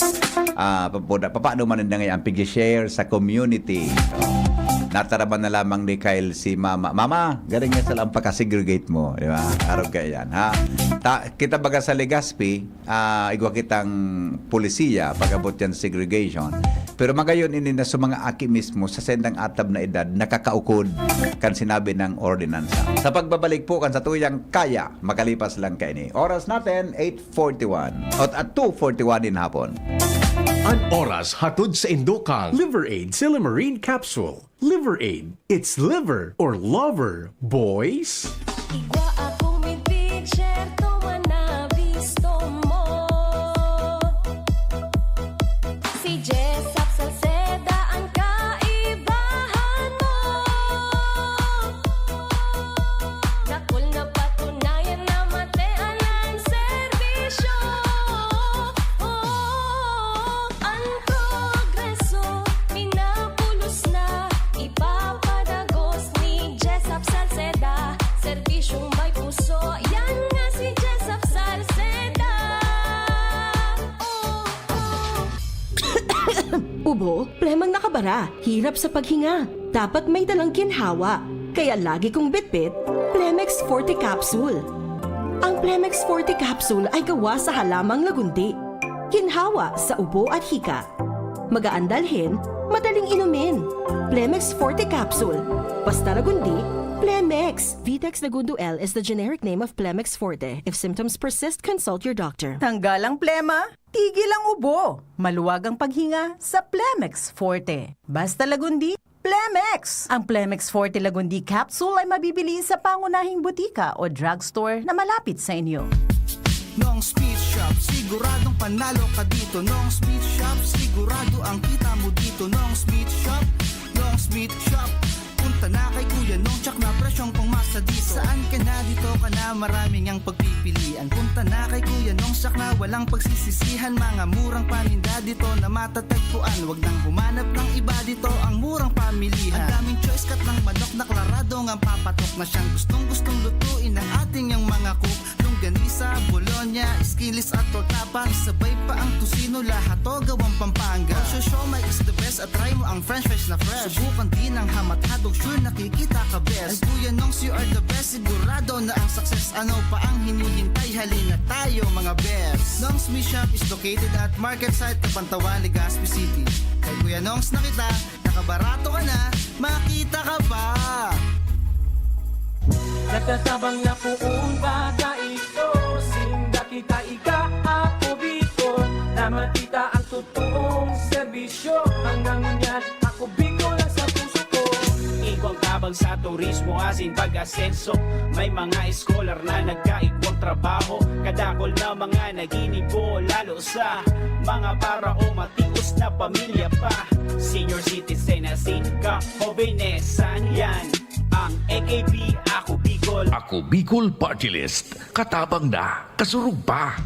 Paano man nanda ngayon ang pig-share sa community? Nataraban na lamang ni Kyle si Mama. Mama, galing nga sa lang pagka-segregate mo. Di ba? Araw ka yan. Ha? Kita baga sa Legazpi, igwa kitang polisiya pag-abot yan sa segregation. Pero magayon ini na sa mga aki mismo sa sendang atab na edad nakakaukod kan sinabi ng ordinansa. Sa pagbabalik po kan sa tuyang kaya, makalipas lang kayo ni. Oras natin, 8:41. At 2:41 din hapon. An oras hatod sa Indokang Liver Aid Silimarine Capsule. Liver Aid. It's liver or lover, boys. Igwa akong may certo na visto mo. Si Jessup Salceda ang kaibahan mo. Nakul na patunayan na matean ang serbisyo. Ang progreso pinapulos na ipapadagos ni Jessup Salceda. Serbisyong may puso, yan nga si Jessup Salceda. Ubo, plemang nakabara, hirap sa paghinga. Dapat may dalang ginhawa. Kaya lagi kong bitbit, Plemex Forte Capsule. Ang Plemex Forte Capsule ay gawa sa halamang lagundi. Ginhawa sa ubo at hika. Magaan dalhin, madaling inumin. Plemex Forte Capsule. Basta lagundi, Plemex. Vitex Nagundo L is the generic name of Plemex Forte. If symptoms persist, consult your doctor. Tanggal ang plema, tigil ang ubo. Maluwag ang paghinga sa Plemex Forte. Basta lagundi, Plemex. Ang Plemex Forte Lagundi Capsule ay mabibili sa pangunahing butika o drugstore na malapit sa inyo. Nong Speed Shop, siguradong panalo ka dito. Nong Speed Shop, sigurado ang kita mo dito. Nong Speed Shop, Nong Speed Shop. Punta na kay Kuya Nong, tsak na presyong pangmasa dito. Saan ka na dito ka na, maraming ang pagpipilian. Punta na kay Kuya Nong, tsak na walang pagsisisihan. Mga murang paninda dito na matatagpuan. Huwag nang humanap ng iba dito, ang murang pamilihan. Ang daming choice cut ng manok na klarado ang papatok na siyang gustong lutuin ng ating yung mga cook. longganisa, Bologna, Skilis at Tortapa. Sabay pa ang tusino, lahat to gawang Pampanga. Siomai is the best at try mo ang french fries na fresh. Subukan din ang hamat-hadog, sure nakikita ka best. Ay Kuya Nongs, you are the best, sigurado na ang success. Ano pa ang hinihintay, halina tayo mga best. Nongs Meat Shop is located at Market Site, Kapantawan, Legazpi City. Kay Kuya Nongs na kita, nakabarato ka na, makita ka pa. Nagtatabang na poong bata ito, sinda kita ika ako Bicol, na matita ang totoong serbisyo. Hanggang ngayon ako Bicol lang sa puso ko. Igwang tabang sa turismo asin pag-asenso, may mga scholar na nagkaigwang trabaho. Kadakol na mga naginibo, lalo sa mga para o matios na pamilya pa. Senior citizen asin ka o benesan yan. Ang AKP Ako Bicol. Ako Bicol Party List. Katabang na, kasurug pa.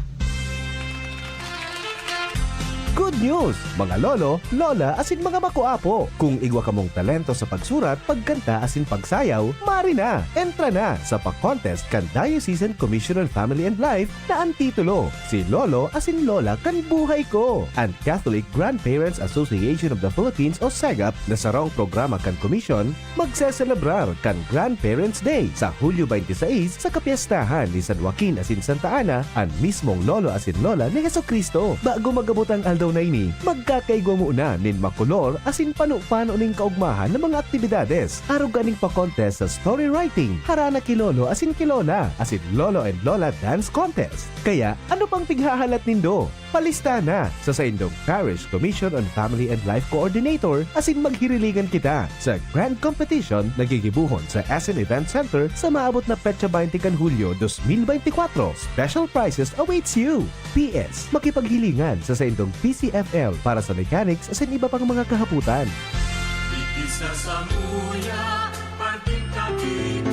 Good news! Mga lolo, lola, asin mga makuapo. Kung igwa ka mong talento sa pagsurat, pagkanta, asin pagsayaw, mari na! Entra na sa pa-contest kan Diocesan Commission on Family and Life na ang titulo, Si Lolo asin Lola kan Buhay Ko. Ang Catholic Grandparents Association of the Philippines o SEGAP na sarong programa kan komisyon, magseselebrar kan Grandparents Day sa Hulyo 26 sa kapiestahan ni San Joaquin asin Santa Ana, ang mismong lolo asin lola ni Jesucristo. Bago magabot ang aldaw na ini, magkakaigwa muna nin makulor asin pano-pano ning kaugmahan ng mga aktibidades. Araw ganing pa-contest sa story writing, harana kilolo asin kilola, asin lolo and lola dance contest. Kaya ano pang pighahalat nindo? Palista na sa Indong Parish Commission on Family and Life Coordinator asin maghiriligan kita sa Grand Competition na gigibuhon sa SN Event Center sa maabot na petsa 20 kan Hulyo 2024. Special prizes awaits you. PS, makipaghilingan sa Indong PCFL para sa mechanics asin iba pang mga kahaputan. Isa sa muya, parting kapito.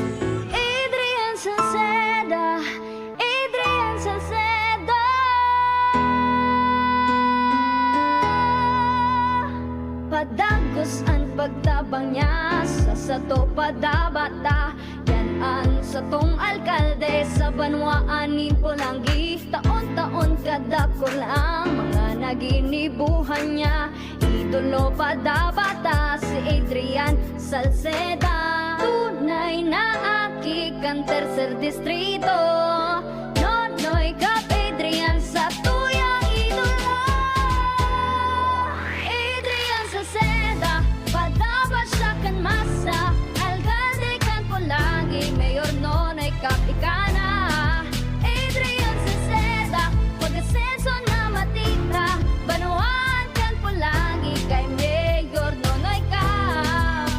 Adrian Salceda, Adrian Salceda. Padagos ang pagtabang niya sa sato padabata. Yan ang satong alkalde sa banwaan ni Pulangi. Taon-taon kadakol ang mga naginibuhan niya. Idolo padabata si Adrian Salceda. Tunay na aki kan tercer distrito. Nonoy kap Adrian sa tuyang idolo. Adrian Salceda, padabat siya kan masa. Alcalde kan Pulangi, mayor nonoy kap ikana. Adrian Salceda, pag-asenso na matita. Banuan kan Pulangi, kay mayor nonoy kap.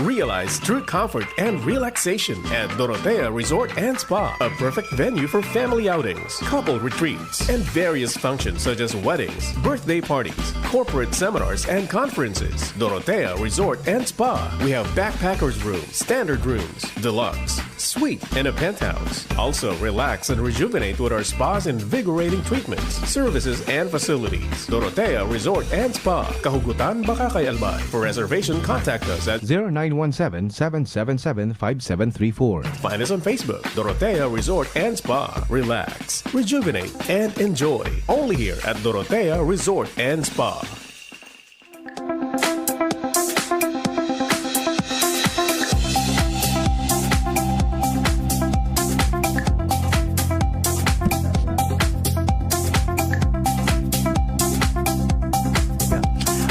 Realize true comfort and relaxation at Dorotea Resort and Spa, a perfect venue for family outings, couple retreats, and various functions such as weddings, birthday parties, corporate seminars, and conferences. Dorotea Resort and Spa. We have backpackers rooms, standard rooms, deluxe, suite, and a penthouse. Also, relax and rejuvenate with our spa's invigorating treatments, services, and facilities. Dorotea Resort and Spa, Kahugutan, Bakakay, Albay. For reservation, contact us at 0917-777-5734. Find us on Facebook, Dorotea Resort and Spa. Relax, rejuvenate, and enjoy. Only here at Dorotea Resort and Spa.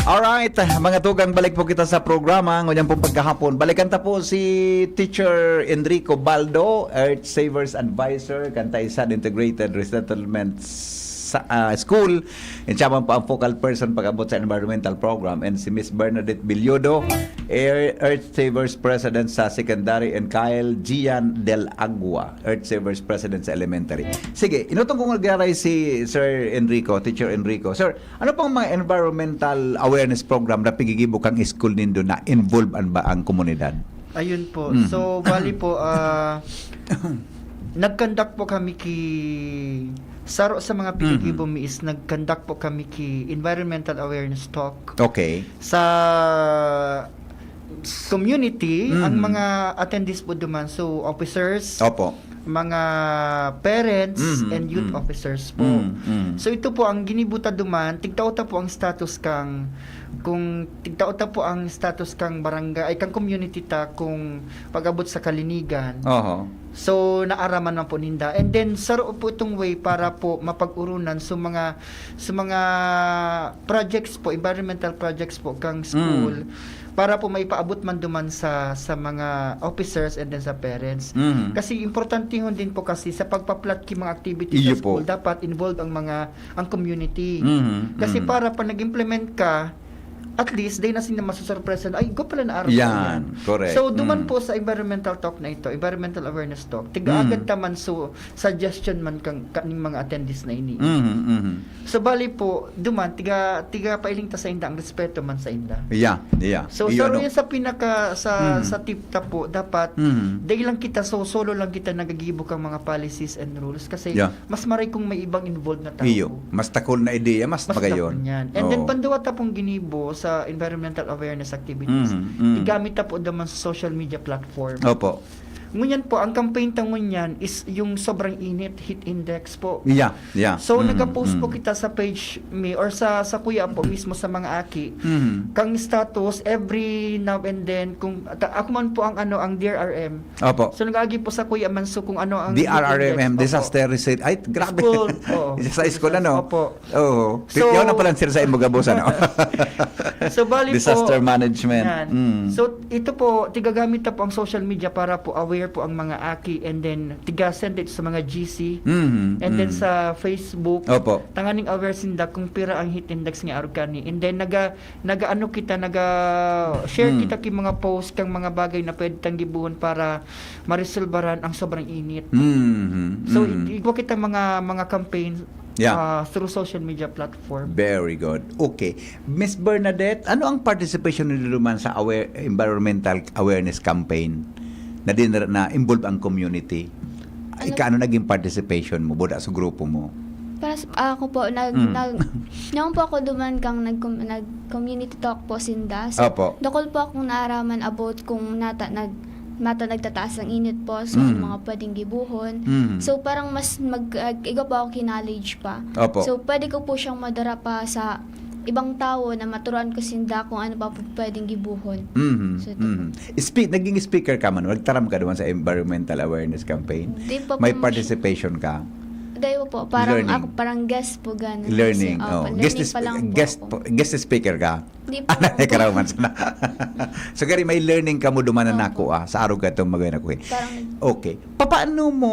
Alright, mga tugang, balik po kita sa programa. Ngayon po pagkahapon, balikan ta po si Teacher Enrico Baldo, Earth Savers Advisor, Kantaysan Integrated Resettlement School. And siya man po ang focal person pag-abot sa environmental program. And si Miss Bernadette Bilyodo, Earth Savers President sa Secondary, and Kyle Gian Del Agua, Earth Savers President sa Elementary. Sige, inutong kong nag-aray si Sir Enrico, Teacher Enrico. Sir, ano pang mga environmental awareness program na pigigibo kang school nindo na involve ba ang komunidad? Ayun po. So, bali po, nag-conduct po kami saro sa mga pigigibo mi is nag-conduct po kami environmental awareness talk. Okay. Sa community, ang mga attendees po duman. So, officers, opo, mga parents and youth officers po. So ito po ang ginibuta duman, tigtauta po ang status kang kung tigtauta po ang status kang barangay ay kang community ta kung pag-abot sa kalinigan. So naaraman man po ninda. And then saro po itong way para po mapag-urunan sa mga projects po, environmental projects po kang school. Para po maipaabot man duman sa mga officers and then sa parents. Kasi importante hon din po kasi sa pagpa-plot ki mga activities sa school, dapat involved ang community. Kasi para pa nag-implement ka, at least, day na sila masusurpresa na, ay, go pala na araw yan. Correct. So, duman po sa environmental talk na ito, environmental awareness talk, tiga-agad taman so, suggestion man kaning mga attendees na ini. So, bali po, duman, tiga pailing ta sa inda, ang respeto man sa inda. So, saro yan sa pinaka, sa tip ta po, dapat, day lang kita, so, solo lang kita nagagibok ang mga policies and rules, kasi, mas maray kung may ibang involved na tao. Mas takol na ideya, mas magayon. And then, panduwa ta pong ginibo, sa environmental awareness activities. Igamit ta po naman sa social media platform. Opo. Ngunyan po, ang campaign ta ngunyan is yung sobrang init, heat index po. So, nag-post po kita sa page me or sa kuya po mismo sa mga aki. Kang status, every now and then, kung ako man po ang DRRM. Opo. So, nag-agi po sa kuya man so kung ano ang DRRM, disaster reset. Ay, grabe. Sa school, ano? Opo. Oo. So, yun na pala sila sa Imugabusan. So, bali disaster po, management. So, ito po, tigagamit na po ang social media para po aware po ang mga aki and then tiga-send it sa mga GC and then sa Facebook. Tanganing aware sinda kung pira ang heat index nga araw kani. And then share kita ki mga post kang mga bagay na pwede tang gibuhon para maresolbaran ang sobrang init. So, igwa kita mga campaign through social media platform. Very good. Okay. Miss Bernadette, ano ang participation nila naman sa environmental awareness campaign na involve ang community? Ano naging participation mo buda sa grupo mo? Para ako po, noong po ako duman kang nag-community talk po sinda. So, dokol po akong naaraman about kung nagtataas ang init po, so mga pwedeng gibuhon. So parang mas iga pa ako knowledge pa. So pwede ko po siyang madara pa sa ibang tao na maturuan ko sinda kung ano pa po pwedeng gibuhon. So, naging speaker ka man, nagtaram ka naman sa environmental awareness campaign. May participation ka. Dayo po, parang ako parang guest po ganun. Learning. Guest speaker ka. Di po. So gari may learning ka mo dumanan nako sa araw ka itong magay na ko. Okay. Paano mo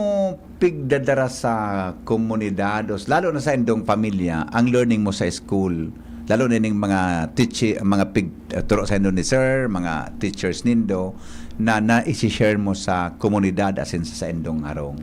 pigdadara sa komunidad, lalo na sa indong pamilya, ang learning mo sa school? Lalo na yung mga turo sa indo ni sir, mga teachers nindo, na isi-share mo sa komunidad asin sa indong harong?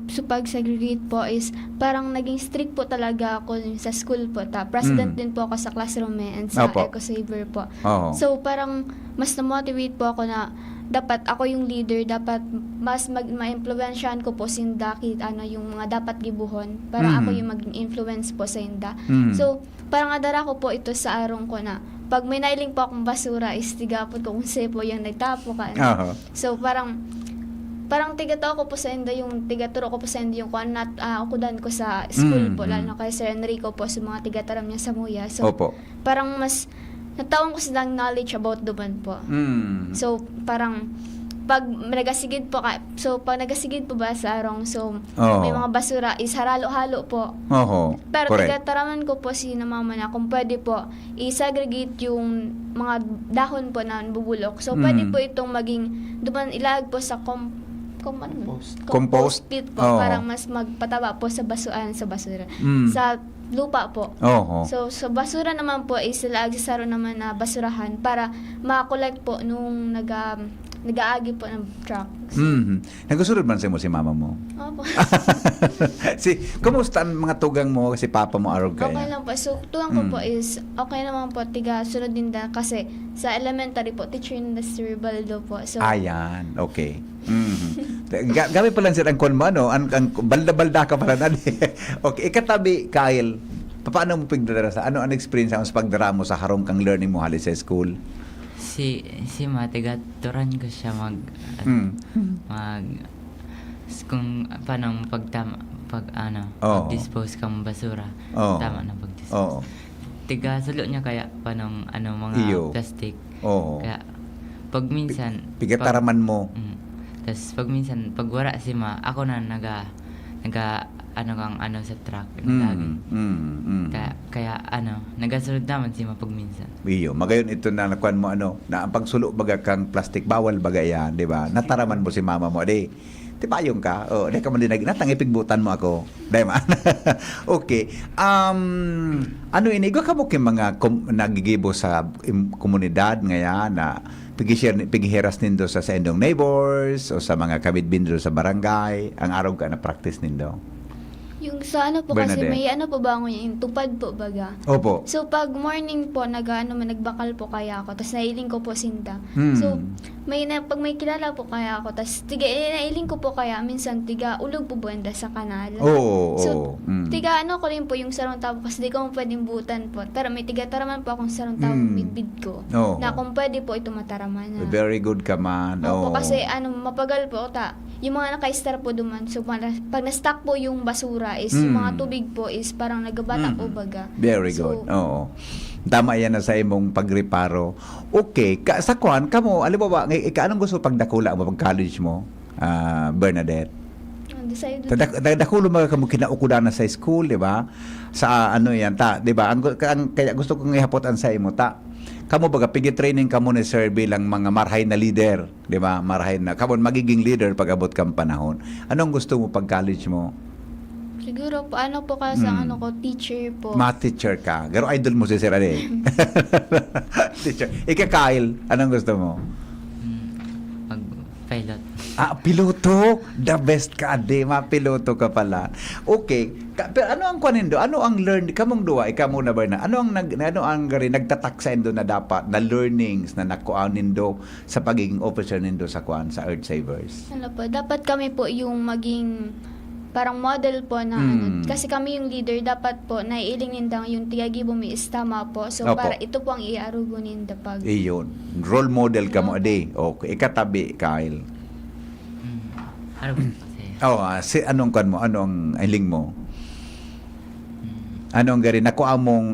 So pag-segregate po is parang naging strict po talaga ako sa school po. President din po ako sa classroom and sa EcoSaver po. So parang mas na-motivate po ako na dapat ako yung leader, dapat mas ma-influensyahan ko po sinda yung mga dapat gibuhon para ako yung maging influence po sa inda. So parang adara ko po ito sa arong ko na pag may nailing po akong basura is tigapot ko kung saan po yung nagtapo ka. So parang tigatao ko po sa inda yung tigaturo ko po sa inda yung ukudan ko sa school po, lalo na kay Sir Enrico po sa mga tigataram niya sa Muya. So parang mas natawang ko silang knowledge about duman po. So parang pag nagasigid po pag nagasigid po ba sa arong, so may mga basura is haralo-halo po. Pero tigataraman ko po si mama na kung pwede po i-segregate yung mga dahon po na bubulok. So pwede po itong maging duman ilag po sa compost pit po, parang mas magpataba po sa basura sa lupa po. So sa basura naman po is sila agsasaro naman na basurahan para ma-collect po nung nag-aagi po ng truck. Nagusunod man sa mo si mama mo? Opo. Kumusta ang mga tugang mo si papa mo arog kaya? Okay lang po. So tugang ko po is okay naman po, tiga sunod din kasi sa elementary po, teacher in the Cerebaldo po. So, ayan, okay. Gamit pa lang sila ang konmano, ang balda-balda ka pala na. Okay, ikatabi, Kyle, paano mo pigdadara sa ano ang experience mo sa pagdara mo sa harong kang learning mo halos sa school? Si Mate, gaturan ko siya Kung paano pag-dispose kang basura. Oo. Tama na pag-dispose. Oo. Tiga sulo niya kaya paano mga Iyo. plastic. Oo. Kaya pag minsan Pigataraman mo. tas pag minsan pag wala si ma, ako na naga sa truck nagagin. Kaya nagasunod naman si ma pag minsan. Iyo, magayon ito na nakuan mo na ang pagsulo baga kang plastic bawal baga yan, di ba? Nataraman mo si mama mo, di. Tipayong ka. Oh, di ka man din natangipigbutan mo ako. Di ba? Okay. Ano ini ka mo kay mga nagigibo sa komunidad ngayon na pigiheras nindo sa endong neighbors o sa mga kabidbindro sa barangay, ang araw ka na practice nindo? Yung sa ano po Bernadette. kasi may ano po ba ako yung tupad po baga. Opo. So pag morning po nagbakal po kaya ako tapos nailing ko po sinta. Hmm. So pag may kilala po kaya ako tapos nailing ko po kaya minsan tiga ulog po buwenda sa kanal. Oo. So tiga ano ko rin po yung sarong tabo kasi di ko pwedeng butan po. Pero may tiga taraman po akong sarong tabo midbid ko. Oo. Na kung pwede po ito mataraman na. Very good ka man. Opo, Oo. kasi mapagal po yung mga naka-star po duman. So pag na-stack po yung basura is yung mga tubig po is parang nagabata po baga. Very So, good. Oo. Tama yan na sa imong pagreparo. Okay, sa kuan kamo, alam mo ba, anong gusto pagdakula mo pag college mo, Bernadette? Dakulo mga kamo kinaukudan na sa school, di ba? Sa yan di ba? Kaya gusto kong ihapotan sa imo kamo baga pigi-training kamo ni sir bilang mga marhay na leader, di ba? Marhay na kamo magiging leader pag abot kang panahon. Anong gusto mo pag college mo? Siguro po, ano po ka sa teacher po. Math teacher ka. Pero idol mo si Sir Ade. Teacher. Ika Kyle, anong gusto mo? Pilot. Piloto. The best ka, Ade. Piloto ka pala. Okay. Pero ano ang kwanindo? Ano ang learn? Kamong duwa, ikaw muna ba na? Ano ang nagtatak sa indo na dapat, na learnings na nakuha nindo sa pagiging officer nindo sa sa Earth Savers? Ano po, dapat kami po yung maging parang model po na kasi kami yung leader, dapat po naiiling nindang yung tiyagibo mi istama po. So Opo. para ito po ang iarugo ninda pag Iyon. Role model ka mo, Ade. Okay. Ikatabi, Kyle. Anong kan mo? Anong hiling mo? Anong gari nakuha mong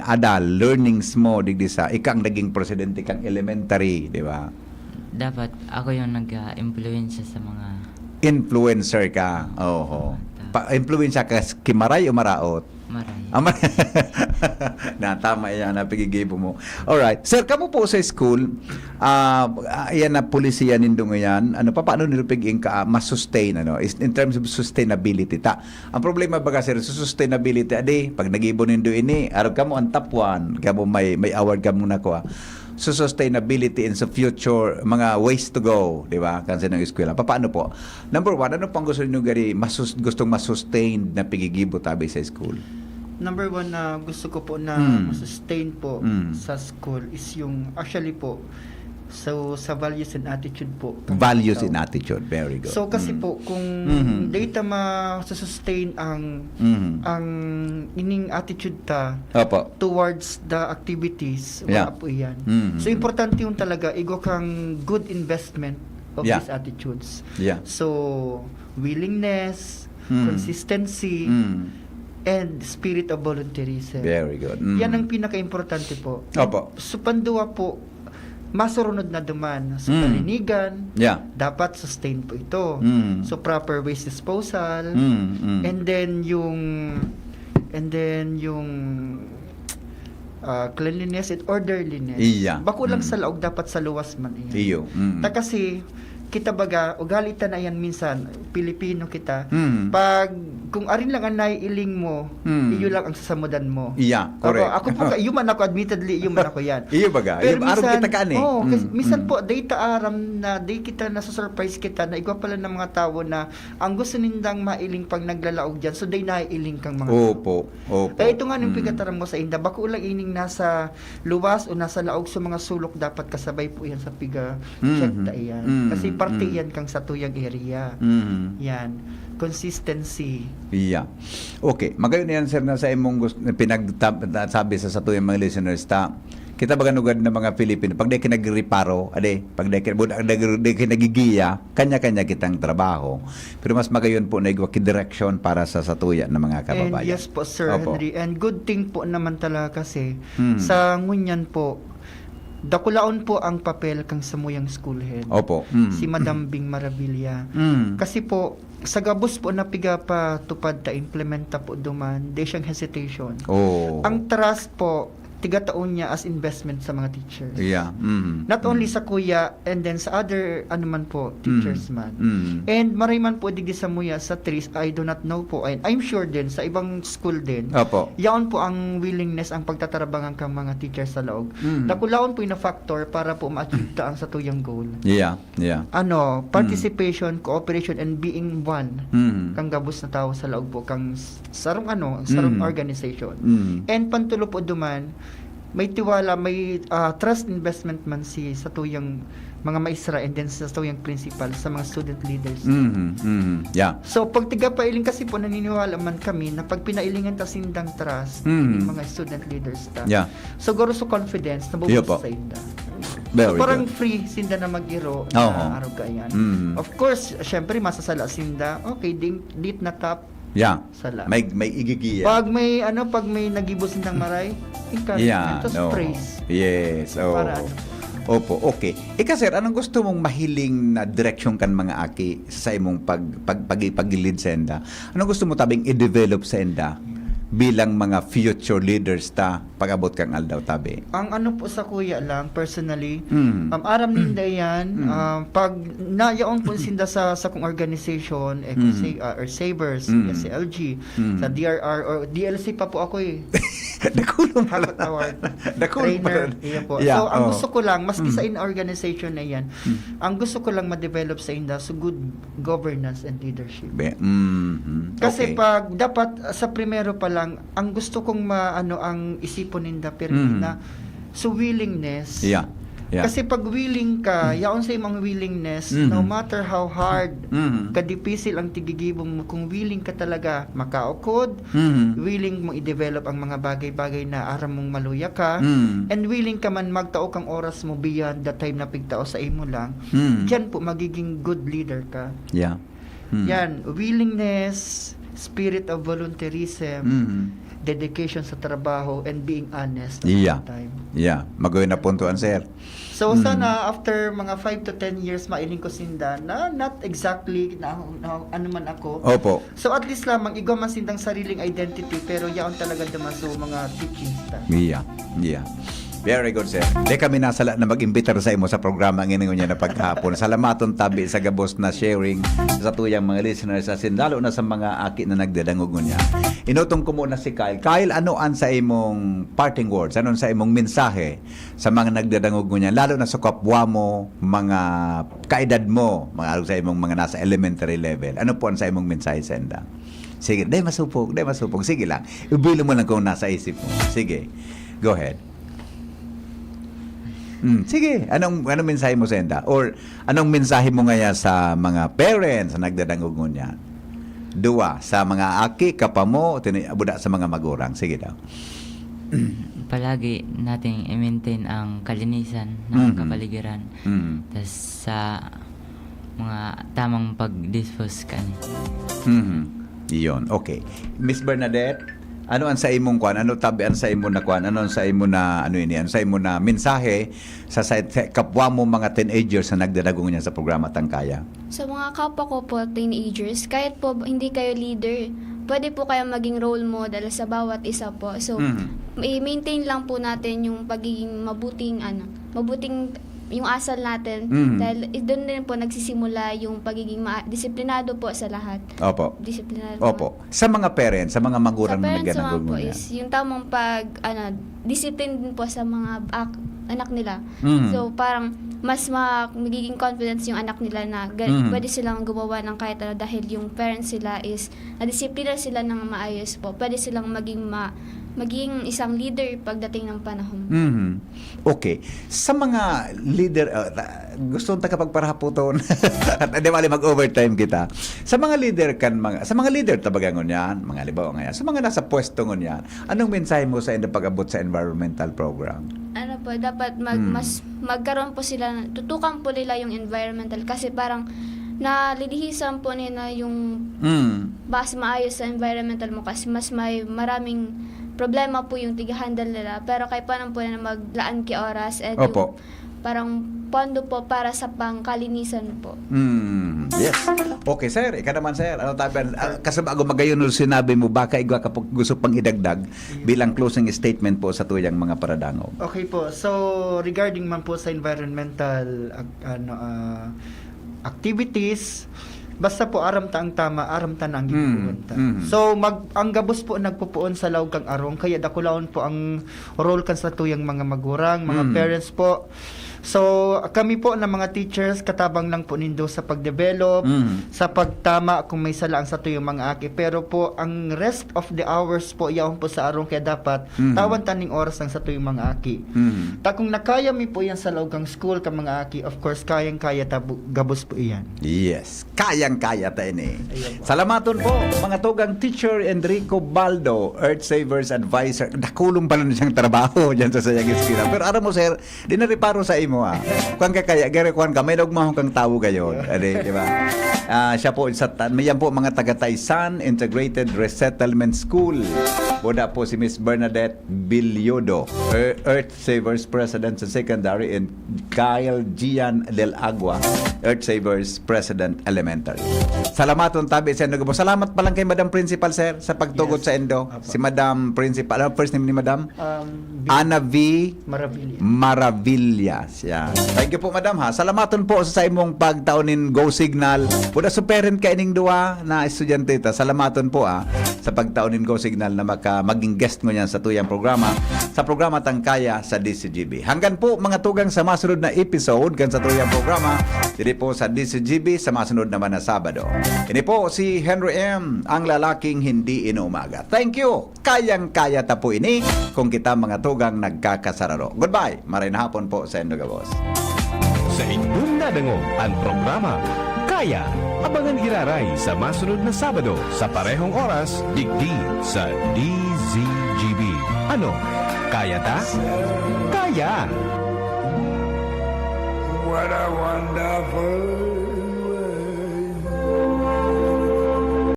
adal learnings mo digdi sa ikang naging presidente kang elementary, di ba? Dapat ako yung nag-influensya sa mga Influencer ka. Oo. Influensya ka kimaray o maraot? maray. Tama yan, napigigibo mo. Alright. Sir, kamo po sa school, yan na polisiya nindo ngayon, paano nilo piging ka masustain, in terms of sustainability, ang problema baga, sir, sustainability, pag nagibo nindo ini, araw ka mo ang top 1, kamo may award ka mo nakuha. So sustainability in sa future, mga ways to go, di ba? Kansa ng eskwela. Paano po? Number 1, ano pang gusto niyo gari gustong masustain na pigigibo tabi sa school? Number 1 na gusto ko po na masustain po sa school is yung actually po sa values and attitude po. Values and attitude, very good. So kasi po kung data ma-sustain ang ining attitude towards the activities, wala po yan. So importante yung talaga igo kang good investment of these attitudes. So willingness, consistency, and spirit of volunteerism. Very good. Yan ang pinaka-importante po. Opo. So panduwa po, masurunod na duman sa palinigan, dapat sustain po ito. So proper waste disposal, and then yung cleanliness and orderliness. Bako lang sa laog, dapat sa luwas man iyan. Kasi kita baga ugalitan na yan minsan Pilipino kita pag kung arin lang ang naiiling mo iyo lang ang sasamudan mo correct. Ako po human ako, admittedly human ako yan iyo baga pero minsan kita ka kasi minsan po data aram na di kita nasa-surprise kita na igwa pala ng mga tao na ang gusto nindang mailing pag naglalaog dyan, so day naiiling kang mga opo ito nga yung pigataram mo sa inda, bako lang ining nasa luwas o nasa laog sa mga sulok, dapat kasabay po yan sa piga check ta iyan kasi parte yan kang sa tuyang area. Yan. Consistency. Okay. Magayon yan, sir, na sa imong pinagsabi sa tuyang mga listeners kita ba ganugad ng mga Pilipino, pag di kinagreparo, pag di kinagigiya, kanya-kanya kitang trabaho. Pero mas magayon po na igwa direction para sa satuya ng mga kababayan. And yes po, Sir Opo. Henry. And good thing po naman talaga kasi sa ngunyan po, dakulaon po ang papel kang samuyang school head. Opo. Si Madam Bing Maravilla. Kasi po, sa gabos po napiga pa tupad ta implementa po duman, di siyang hesitation. Oh. Ang trust po, tigataon niya as investment sa mga teachers. Yeah. Not only sa kuya and then sa other teachers man. And maray man po digdi sa muya sa trees, I do not know po. And I'm sure din sa ibang school din. Opo. Yaon po ang willingness ang pagtatarabangan kang mga teachers sa loob. Dakulaon po yung factor para po ma-achieve ta ang sa tuyang goal. Yeah. Participation, cooperation and being one. Kang gabos na tao sa loob po kang sarong organization. And pantulo po duman, may tiwala, may trust investment man sa tuyang mga maestra and then sa tuyang principal, sa mga student leaders. Yeah. So, pag tiga-pailing kasi po, naniniwala man kami na pag pinailingan ta sindang trust, yung mga student leaders ta. Yeah. So, goro so confidence na Yeah bubos po. sa inda. Very So, parang good. free sinda na mag-iro na araw kayan. Of course, syempre, masasala sinda. Okay, dit na top. Yeah. Sala. May igigiya. Pag may nagibos sindang maray, Yeah. ito praise. Yes. Oh. Para Opo, okay. Ika sir, anong gusto mong mahiling na direksyon kan mga aki sa imong pagilid sa enda? Anong gusto mo tabing i-develop sa enda bilang mga future leaders ta pag-abot kang aldaw tabi? Ang po sa kuya lang, personally, aram ninda yan, pag nayaon po sinda sa kong organization, kung or Sabers, SLG, sa DRR, or DLC pa po ako Nakulong pala. Nakulong pala. Iya po. Yeah, So, ang gusto ko lang, maski sa in-organization na yan, ang gusto ko lang ma-develop sa inda, so good governance and leadership. Kasi pag dapat sa primero pa lang, ang gusto kong ang isipon ninda na so willingness. Yeah. Kasi pag willing ka, yaon sa imong willingness, no matter how hard, kadipisil ang tigigibong mo, kung willing ka talaga makaukod, willing mong i-develop ang mga bagay-bagay na aram mong maluya ka, and willing ka man magtao kang oras mo beyond the time na pigtao sa imo lang, diyan po magiging good leader ka. Yeah. Yan, willingness, spirit of volunteerism, dedication sa trabaho, and being honest at the same time. Yeah. Magawin na puntuan, sir. So, sana after mga 5 to 10 years, mailing ko sinda na not exactly na ano man ako. Opo. So, at least lamang, igaw man sindang sariling identity, pero yaon talaga naman so mga teachings ta. Yeah. Very good, sir. Di kami nasala na mag-imbitar sa imo sa programa ngayon niya na paghapon. Salamaton tabi sa gabos na sharing sa tuyang mga listeners asin lalo na sa mga aki na nagdadangog niya. Inutong ko muna si Kyle. Kyle, ano an sa imong parting words? Ano sa imong mensahe sa mga nagdadangog niya? Lalo na sa kapwa mo, mga kaedad mo, mga sa imong mga nasa elementary level. Ano po ang sa imong mensahe senda? Sige, day masupog. Sige lang. Ibilo mo lang kung nasa isip mo. Sige. Go ahead. Sige, anong mensahe mo senda? Or anong mensahe mo ngaya sa mga parents na nagdadangog mo niya? Dua, sa mga aki, kapamo, buda sa mga magurang. Sige daw. Palagi nating i-maintain ang kalinisan ng kapaligiran. Tas sa mga tamang pag-dispose kani. Iyon, okay. Miss Bernadette, ano ang sa imong kwan? Ano tabi ang sa imo na kwan? Ano ang sa imo na ano sa imo na mensahe sa kapwa mo mga teenagers na nagdadagong niya sa programa Tangkaya? Sa mga kapwa ko po, teenagers, kahit po hindi kayo leader, pwede po kayo maging role model sa bawat isa po. So, i-maintain lang po natin yung pagiging mabuting yung asal natin dahil doon din po nagsisimula yung pagiging disiplinado po sa lahat. Opo. Disiplinado. Opo. Sa mga parents, sa mga magurang na nagdadagong po niya. is yung tamang discipline din po sa mga anak nila. So parang mas magiging confidence yung anak nila na pwede silang gumawa ng kahit ano dahil yung parents sila is nadisiplina sila ng maayos po. Pwede silang maging maging isang leader pagdating ng panahon. Mhm. Okay. Sa mga leader, gusto nang kapagparahaputon. At hindi mali mag-overtime kita. Sa mga leader sa mga leader tabagan yan, mga libaw nga yan. Sa mga nasa pwesto ngon yan, anong mensahe mo sa pag-abot sa environmental program? Ano po, dapat mas magkaroon po sila, tutukan po nila yung environmental kasi parang nalilihisan po nila yung mas maayos sa environmental mo kasi mas maraming problema po yung tiga-handle nila. Pero kahit paano po na maglaan ki oras at yung parang pondo po para sa pangkalinisan po. Yes. Okay, sir. Ika naman, sir. Ano tabi? Kasi bago magayon sinabi mo, baka igwa ka gusto pang idagdag bilang closing statement po sa tuyang mga paradangog. Okay po. So, regarding man po sa environmental activities, basta po aram ta ang tama, aram ta na ang gipupunta. So ang gabos po nagpupuon sa lawg kang arong, kaya dakulawon po ang role kan sa tuyang mga magurang, mga parents po. So kami po na mga teachers katabang lang po nindo sa pagdevelop, sa pagtama kung may salaan sa tuyang mga aki, pero po ang rest of the hours po yaon po sa arong, kaya dapat tawan taning oras lang sa tuyang mga aki. Ta kung nakaya mi po yan sa lawg kang school ka mga aki, of course kayang-kaya gabos po iyan. Yes, kayang-kaya ta ini. Salamaton po mga tugang Teacher Enrico Baldo, Earth Savers Advisor. Nakulong pala na siyang trabaho diyan sa sayang eskwela. Pero aram mo sir, di na reparo sa imo Kuan ka kaya gere kuan ka may nagmahong kang tawo gayon. Di ba? Siya po sa mayan po mga taga Taysan Integrated Resettlement School. Boda po si Miss Bernadette Bilyodo, Earth Savers President sa Secondary, and Kyle Gian Del Agua, Earth Savers President Elementary. Salamaton tabi sa Endo. Salamat pa lang kay Madam Principal sir sa pagtugot sa Endo. Si Madam Principal, ano first name ni Madam? Ana V. Maravillas. Yan. Thank you po Madam ha. Salamaton po sa imong pagtaunin Go Signal. Puda superent ka ining duwa na estudyante ta. Salamaton po sa pagtaunin Go Signal na maging guest mo yan sa tuyang programa, sa programa Tangkaya sa DCGB. Hanggang po mga tugang sa masunod na episode kan sa tuyang programa dito po sa DCGB sa masunod naman na Sabado. Ini po si Henry M, ang lalaking hindi inuumaga. Thank you. Kayang-kaya ta po ini kung kita mga tugang nagkakasararo. Goodbye. Maray na hapon po sa Endogabos. Sa inyong nadango ang programa Kaya, abangan iraray sa masunod na Sabado sa parehong oras, digdi sa DZGB. Ano? Kaya ta? Kaya! What a wonderful